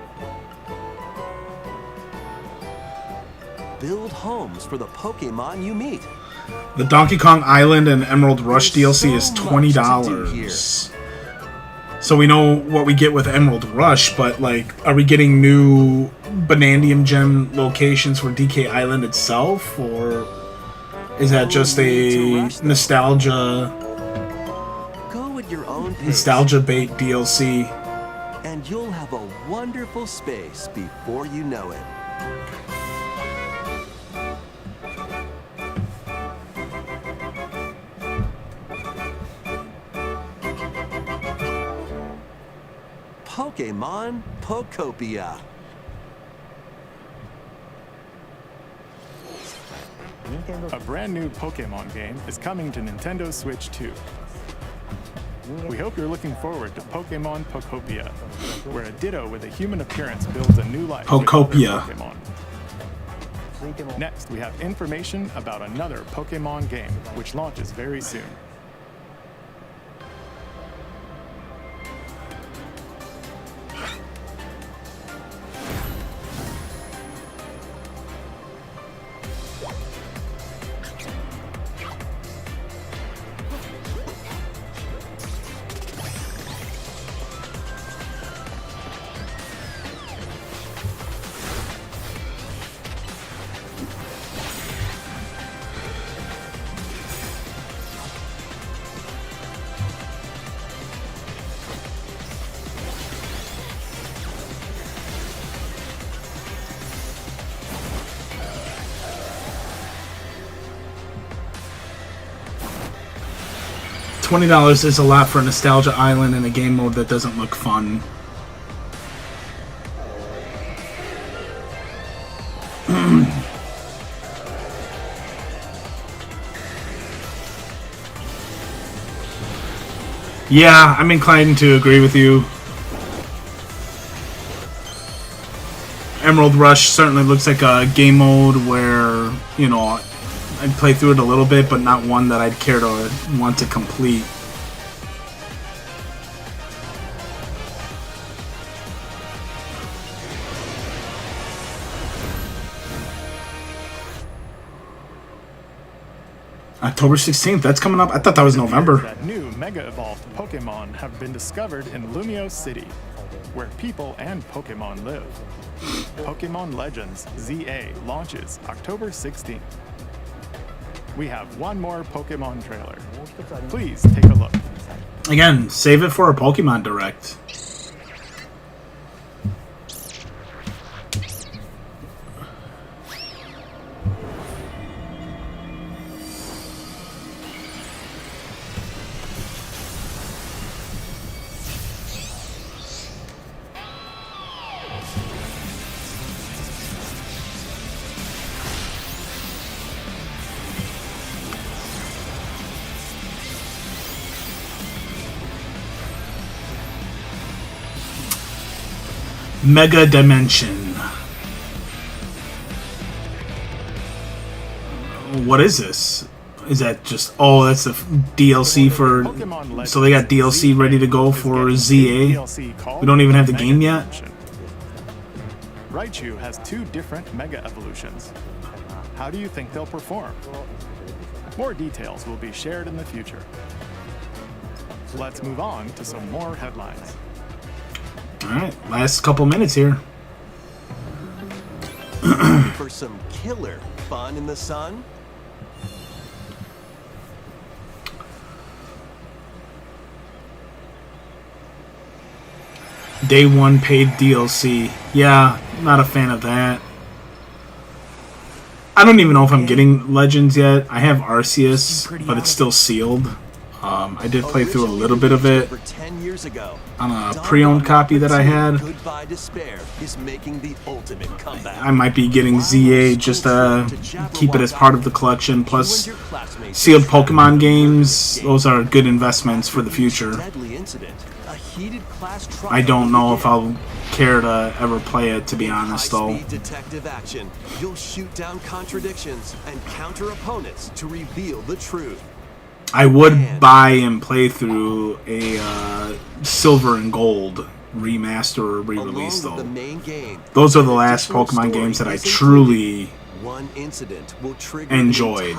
Build homes for the Pokemon you meet. The Donkey Kong Island and Emerald Rush DLC is so $20. So we know what we get with Emerald Rush, but like, are we getting new Bananium Gem locations for DK Island itself, or is that just a nostalgia Your own pace, nostalgia bait DLC? and you'll have a wonderful space before you know it. Pokemon Pokopia. A brand new Pokemon game is coming to Nintendo Switch 2. We hope you're looking forward to Pokemon Pokopia, where a Ditto with a human appearance builds a new life with other Pokopia. Pokemon. Next, we have information about another Pokemon game, which launches very soon. $20 is a lot for Nostalgia Island in a game mode that doesn't look fun. Yeah, I'm inclined to agree with you. Emerald Rush certainly looks like a game mode where, you know, I'd play through it a little bit, but not one that I'd care to want to complete. October 16th, that's coming up. I thought that was November. That new Mega Evolved Pokemon have been discovered in Lumio City, where people and Pokemon live. Pokemon Legends ZA launches October 16th. We have one more Pokemon trailer. Please take a look. Again, save it for a Pokemon Direct. Mega Dimension. What is this? Is that just... Oh, that's the DLC for... So they got DLC ready to go for ZA? We don't even have the game yet? Raichu has 2 different Mega Evolutions. How do you think they'll perform? More details will be shared in the future. Let's move on to some more headlines. Alright, last couple minutes here. For some killer fun in the sun? Day 1 paid DLC. Yeah, not a fan of that. I don't even know if I'm getting Legends yet. I have Arceus, but it's still sealed. I did play through a little bit of it on a pre-owned copy that I had. I might be getting ZA just to keep it as part of the collection. Plus, sealed Pokemon games, those are good investments for the future. I don't know if I'll care to ever play it, to be honest, though. Detective action. You'll shoot down contradictions and counter opponents to reveal the truth. I would buy and play through a Silver and Gold remaster or re-release, though. Those are the last Pokemon games that I truly enjoyed.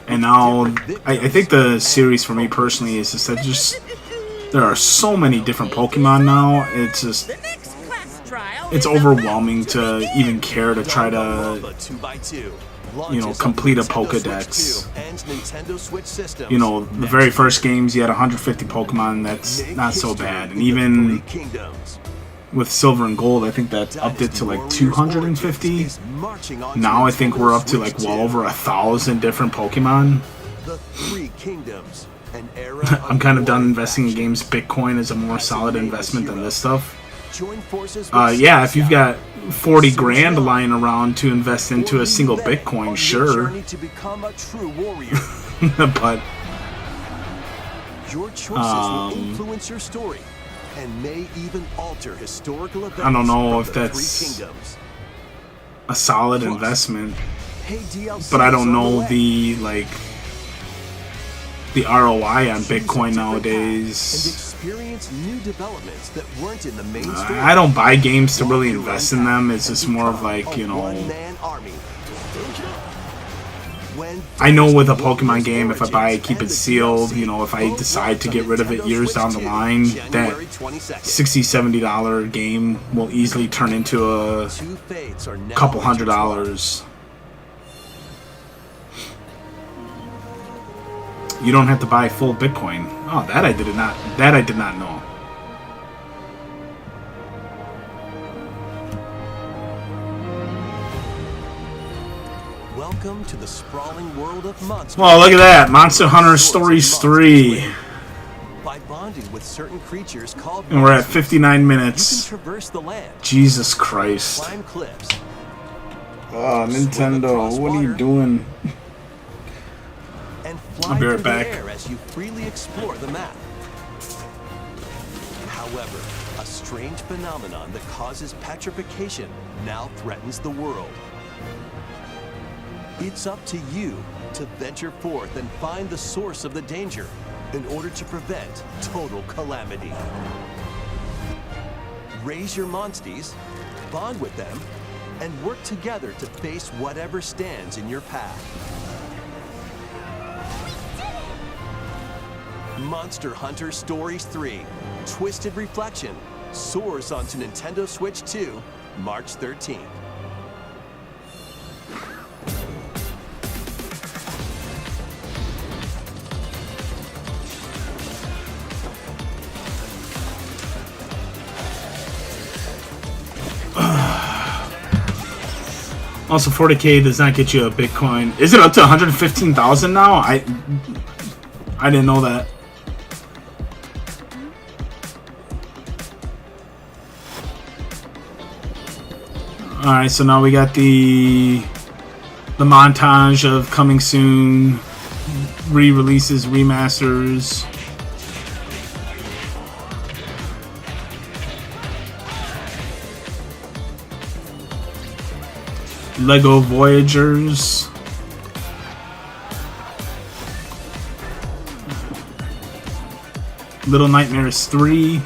And now, I think the series for me personally is just that there are so many different Pokemon now. It's just... It's overwhelming to even care to try to... complete a Pokedex. The very first games you had 150 Pokemon, that's not so bad. And even with Silver and Gold, I think that upped it to like 250. Now I think we're up to like well over 1,000 different Pokemon. I'm kind of done investing in games. Bitcoin is a more solid investment than this stuff. Yeah, if you've got 40 grand lying around to invest into a single Bitcoin, sure. But your choices will influence your story and may even alter historical events. I don't know if that's a solid investment, but I don't know the ROI on Bitcoin nowadays. New developments that weren't in the main story. I don't buy games to really invest in them. It's just more of like, I know with a Pokemon game, if I buy it, keep it sealed, if I decide to get rid of it years down the line, that $60, $70 game will easily turn into a couple $100. You don't have to buy full Bitcoin. Oh, that I did not know. Welcome to the sprawling world of monsters. Well, look at that. Monster Hunter Stories 3. By bonding with certain creatures called and we're at 59 minutes. You can traverse the land. Jesus Christ. Climb cliffs. Oh, Nintendo, what are you doing? I'll be right back. As you freely explore the map. However, a strange phenomenon that causes petrification now threatens the world. It's up to you to venture forth and find the source of the danger in order to prevent total calamity. Raise your monsties, bond with them, and work together to face whatever stands in your path. Monster Hunter Stories 3, Twisted Reflection, soars onto Nintendo Switch 2, March 13th. Also, 40K does not get you a Bitcoin. Is it up to 115,000 now? I didn't know that. Alright, so now we got the montage of coming soon, re-releases, remasters. Lego Voyagers. Little Nightmares 3.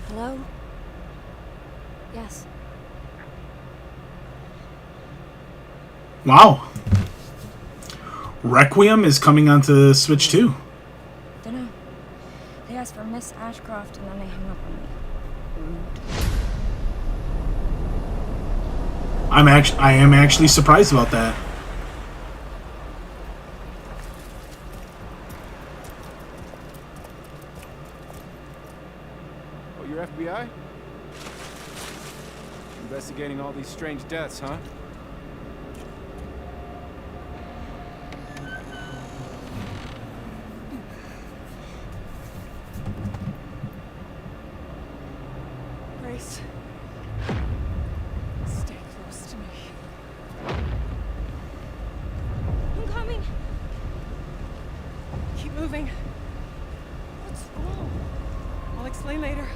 Hello? Yes. Wow. Requiem is coming onto Switch 2. Dunno. They asked for Miss Ashcroft and then they hung up on me. I am actually surprised about that. Oh, you're FBI? Investigating all these strange deaths, huh? Grace. Stay close to me. I'm coming. Keep moving. What's wrong? I'll explain later.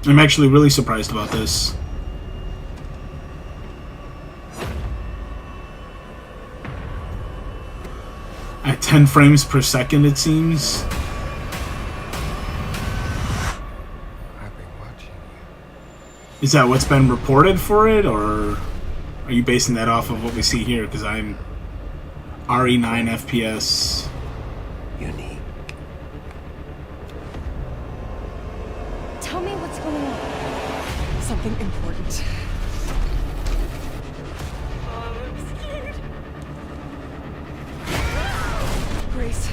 I'm actually really surprised about this. At 10 frames per second, it seems. Is that what's been reported for it, or are you basing that off of what we see here? Because I'm RE9 FPS. Unique. Tell me what's going on. Something important. Grace.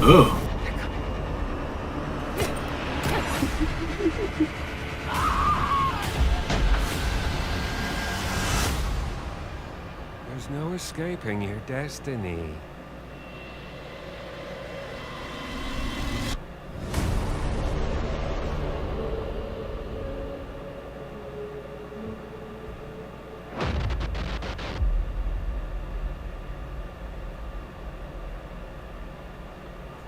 Oh. There's no escaping your destiny.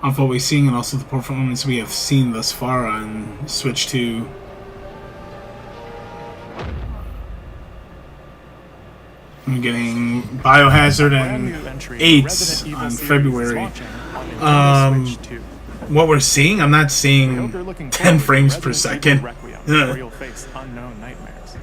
Of what we're seeing and also the performance we have seen thus far on Switch 2. I'm getting Biohazard and 8 on February. What we're seeing, I'm not seeing 10 frames per second. Real face unknown nightmares.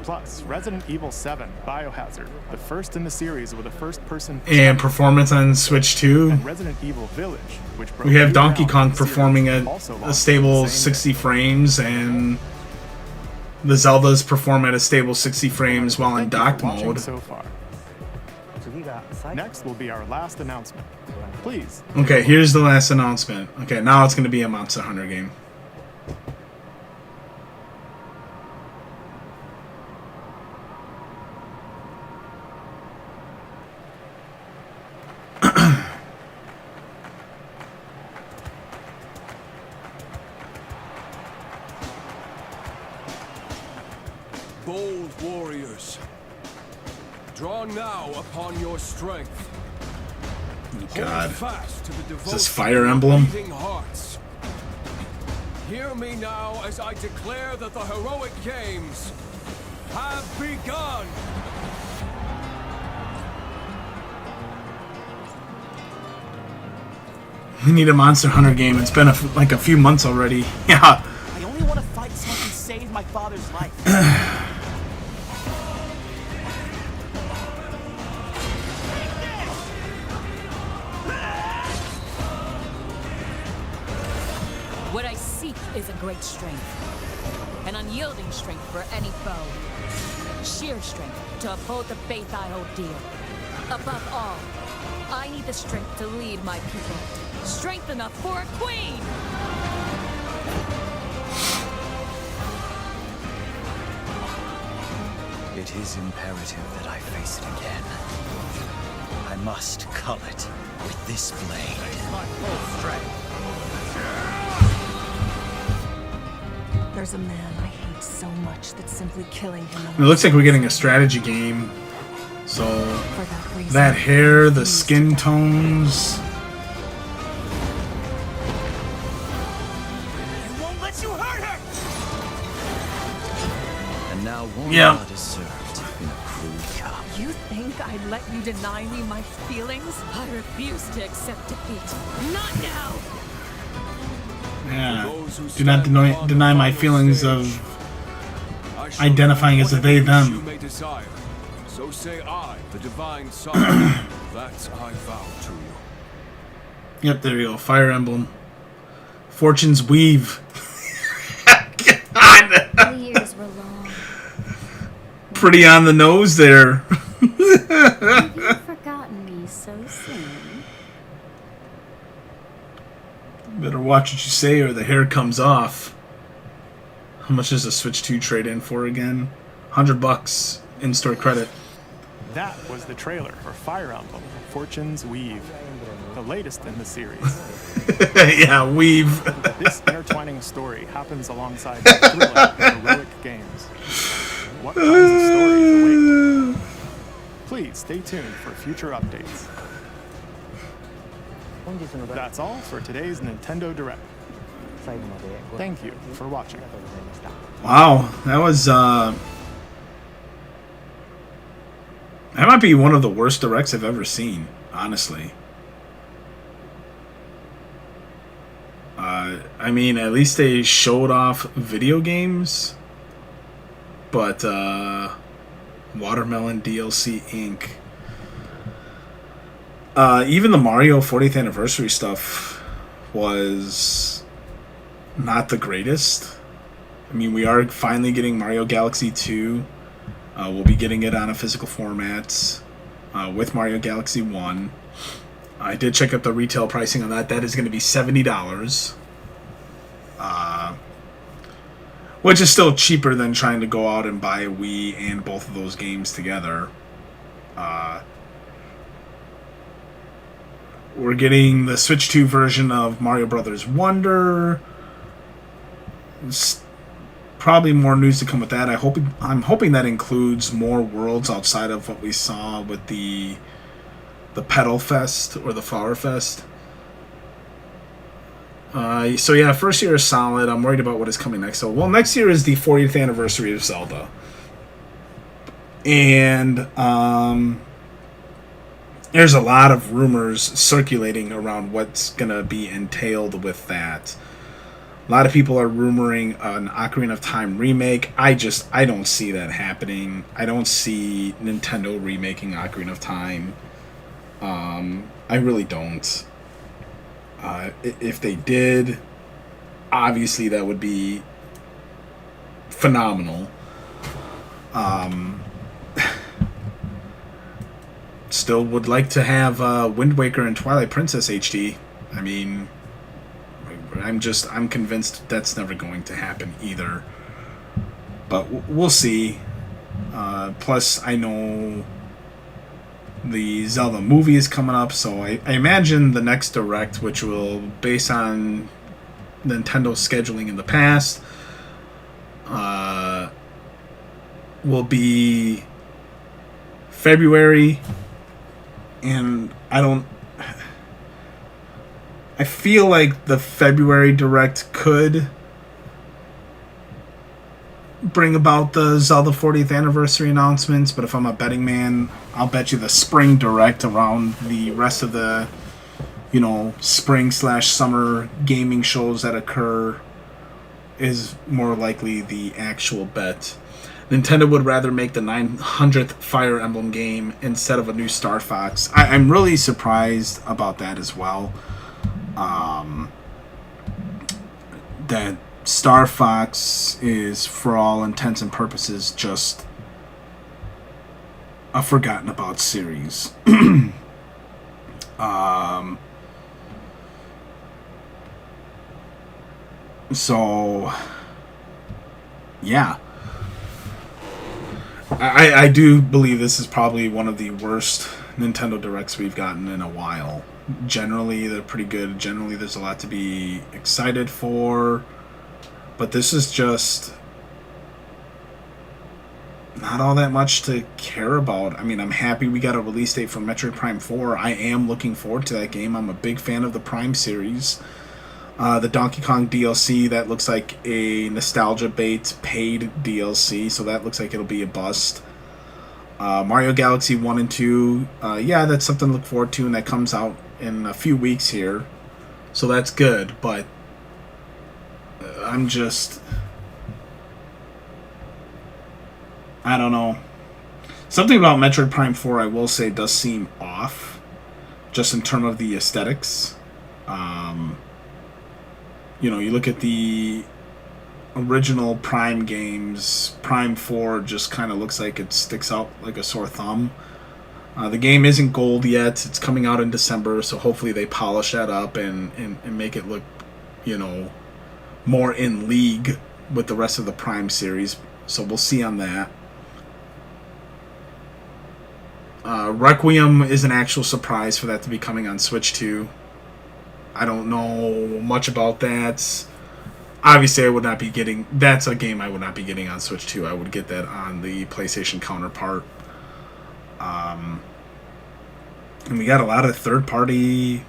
Plus, Resident Evil 7 Biohazard, the first in the series with a first-person And performance on Switch 2. and Resident Evil Village, which broke We have new Donkey ground Kong in the series, performing at also a launched stable the same 60 frames, and the Zeldas perform at a stable 60 frames while in docked watching mode. so far. Next will be our last announcement. Please. Okay, here's the last announcement. Okay, now it's going to be a Monster Hunter game. Bold warriors, draw now upon your strength. God. Hold fast to the Is devotion this Fire of Emblem? beating hearts. Hear me now as I declare that the heroic games have begun. We need a Monster Hunter game. It's been like a few months already. Yeah. I only want to fight someone who saved my father's life. What I seek is a great strength. An unyielding strength for any foe. Sheer strength to uphold the faith I hold dear. Above all, I need the strength to lead my people. Strength enough for a queen! It is imperative that I face it again. I must cull it with this blade. My full strength. There's a man I hate so much that simply killing him. It looks like we're getting a strategy game. So that hair, the skin tones. I won't let you hurt her! And now warm Yeah. blood is served in a crude cup. You think I'd let you deny me my feelings? I refuse to accept defeat. Not now! Yeah. Do not deny my feelings of identifying as a they, them. You may desire. So say I, the divine son. That I vow to you. Yep, there you go. Fire Emblem. Fortune's Weave. The years were long. Pretty on the nose there. Have you forgotten me so soon? Better watch what you say or the hair comes off. How much does a Switch 2 trade in for again? $100 in-store credit. That was the trailer for Fire Emblem: Fortune's Weave, the latest in the series. Yeah, Weave. This intertwining story happens alongside the thrilling heroic games. What kinds of stories await? Please stay tuned for future updates. That's all for today's Nintendo Direct. Thank you for watching. Wow, that was that might be one of the worst directs I've ever seen, honestly. I mean, at least they showed off video games, but Watermelon DLC Inc. Even the Mario 40th anniversary stuff was not the greatest. I mean, we are finally getting Mario Galaxy 2. We'll be getting it on a physical format with Mario Galaxy 1. I did check out the retail pricing on that. That is going to be $70. Which is still cheaper than trying to go out and buy a Wii and both of those games together. We're getting the Switch 2 version of Mario Brothers Wonder. Probably more news to come with that. I'm hoping that includes more worlds outside of what we saw with the Petal Fest or the Flower Fest. So yeah, first year is solid. I'm worried about what is coming next. So, well, next year is the 40th anniversary of Zelda, and there's a lot of rumors circulating around what's gonna be entailed with that. A lot of people are rumoring an Ocarina of Time remake. I don't see that happening. I don't see Nintendo remaking Ocarina of Time. I really don't. If they did, obviously that would be phenomenal. Still would like to have Wind Waker and Twilight Princess HD. I mean, I'm convinced that's never going to happen either. But we'll see. Plus, I know the Zelda movie is coming up, so I imagine the next Direct, which will, based on Nintendo's scheduling in the past, will be February. And I feel like the February Direct could bring about the Zelda 40th anniversary announcements, but if I'm a betting man, I'll bet you the Spring Direct around the rest of the, spring/summer gaming shows that occur is more likely the actual bet. Nintendo would rather make the 900th Fire Emblem game instead of a new Star Fox. I'm really surprised about that as well. That Star Fox is, for all intents and purposes, just a forgotten about series. So, yeah. I do believe this is probably one of the worst Nintendo Directs we've gotten in a while. Generally, they're pretty good. Generally, there's a lot to be excited for. But this is just not all that much to care about. I mean, I'm happy we got a release date for Metroid Prime 4. I am looking forward to that game. I'm a big fan of the Prime series. The Donkey Kong DLC, that looks like a nostalgia bait paid DLC, so that looks like it'll be a bust. Mario Galaxy 1 and 2, yeah, that's something to look forward to, and that comes out in a few weeks here. So that's good, but I'm just... I don't know. Something about Metroid Prime 4, I will say, does seem off, just in terms of the aesthetics. You know, you look at the original Prime games, Prime 4 just kind of looks like it sticks out like a sore thumb. The game isn't gold yet. It's coming out in December, so hopefully they polish that up and make it look, you know, more in league with the rest of the Prime series. So we'll see on that. Requiem is an actual surprise for that to be coming on Switch 2. I don't know much about that. Obviously, I would not be getting... That's a game I would not be getting on Switch 2. I would get that on the PlayStation counterpart. And we got a lot of third-party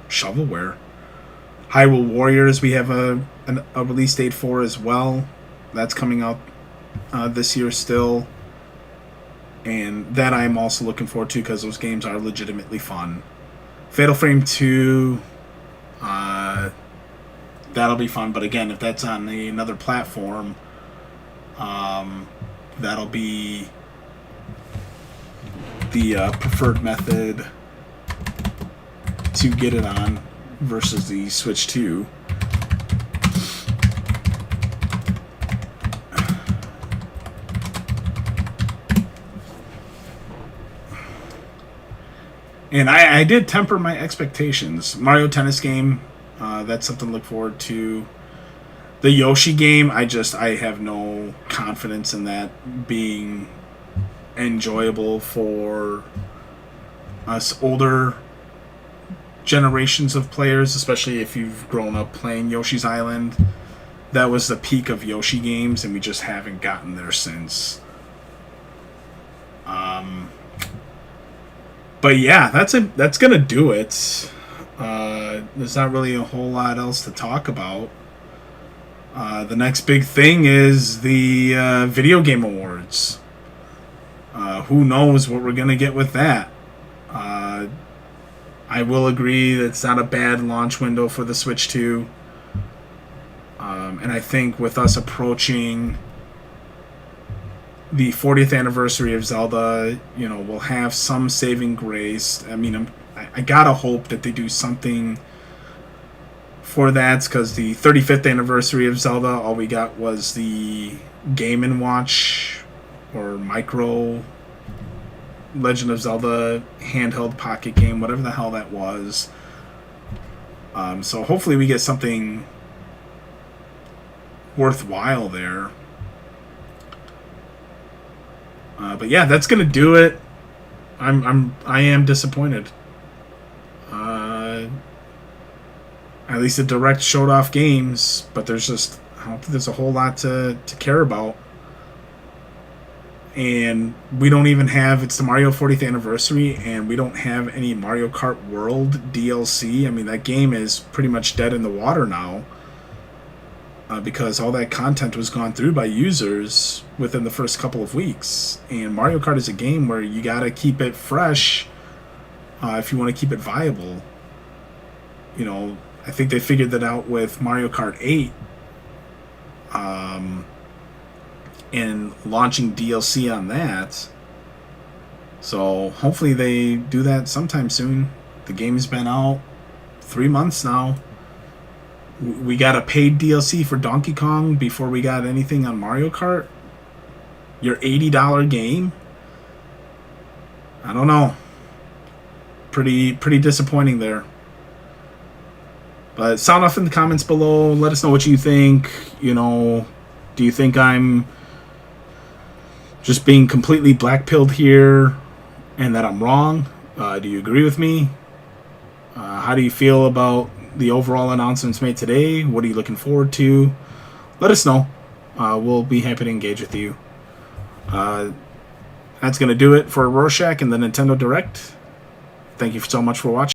shovelware. Hyrule Warriors, we have a release date for as well. That's coming out this year still. And that I'm also looking forward to because those games are legitimately fun. Fatal Frame 2... that'll be fun, but again, if that's on another platform, that'll be the preferred method to get it on versus the Switch 2. And I did temper my expectations. Mario Tennis game, that's something to look forward to. The Yoshi game, I have no confidence in that being enjoyable for us older generations of players, especially if you've grown up playing Yoshi's Island. That was the peak of Yoshi games, and we just haven't gotten there since. But yeah, that's gonna do it. There's not really a whole lot else to talk about. The next big thing is the Video Game Awards. Who knows what we're gonna get with that? I will agree that it's not a bad launch window for the Switch 2. And I think with us approaching the 40th anniversary of Zelda, you know, we'll have some saving grace. I mean, I gotta hope that they do something for that, because the 35th anniversary of Zelda, all we got was the Game & Watch or Micro Legend of Zelda handheld pocket game, whatever the hell that was. So hopefully we get something worthwhile there. But yeah, that's gonna do it. I am disappointed. At least the Direct showed off games, but I don't think there's a whole lot to care about. And we don't even have, it's the Mario 40th anniversary, and we don't have any Mario Kart World DLC. I mean, that game is pretty much dead in the water now. Because all that content was gone through by users within the first couple of weeks. And Mario Kart is a game where you gotta keep it fresh if you want to keep it viable. You know, I think they figured that out with Mario Kart 8 and launching DLC on that. So hopefully they do that sometime soon. The game's been out 3 months now. We got a paid DLC for Donkey Kong before we got anything on Mario Kart. Your $80 game? I don't know. pretty disappointing there. But sound off in the comments below. Let us know what you think. You know, do you think I'm just being completely black-pilled here and that I'm wrong? Do you agree with me? How do you feel about the overall announcements made today? What are you looking forward to? Let us know. We'll be happy to engage with you. That's going to do it for Rorschach and the Nintendo Direct. Thank you so much for watching.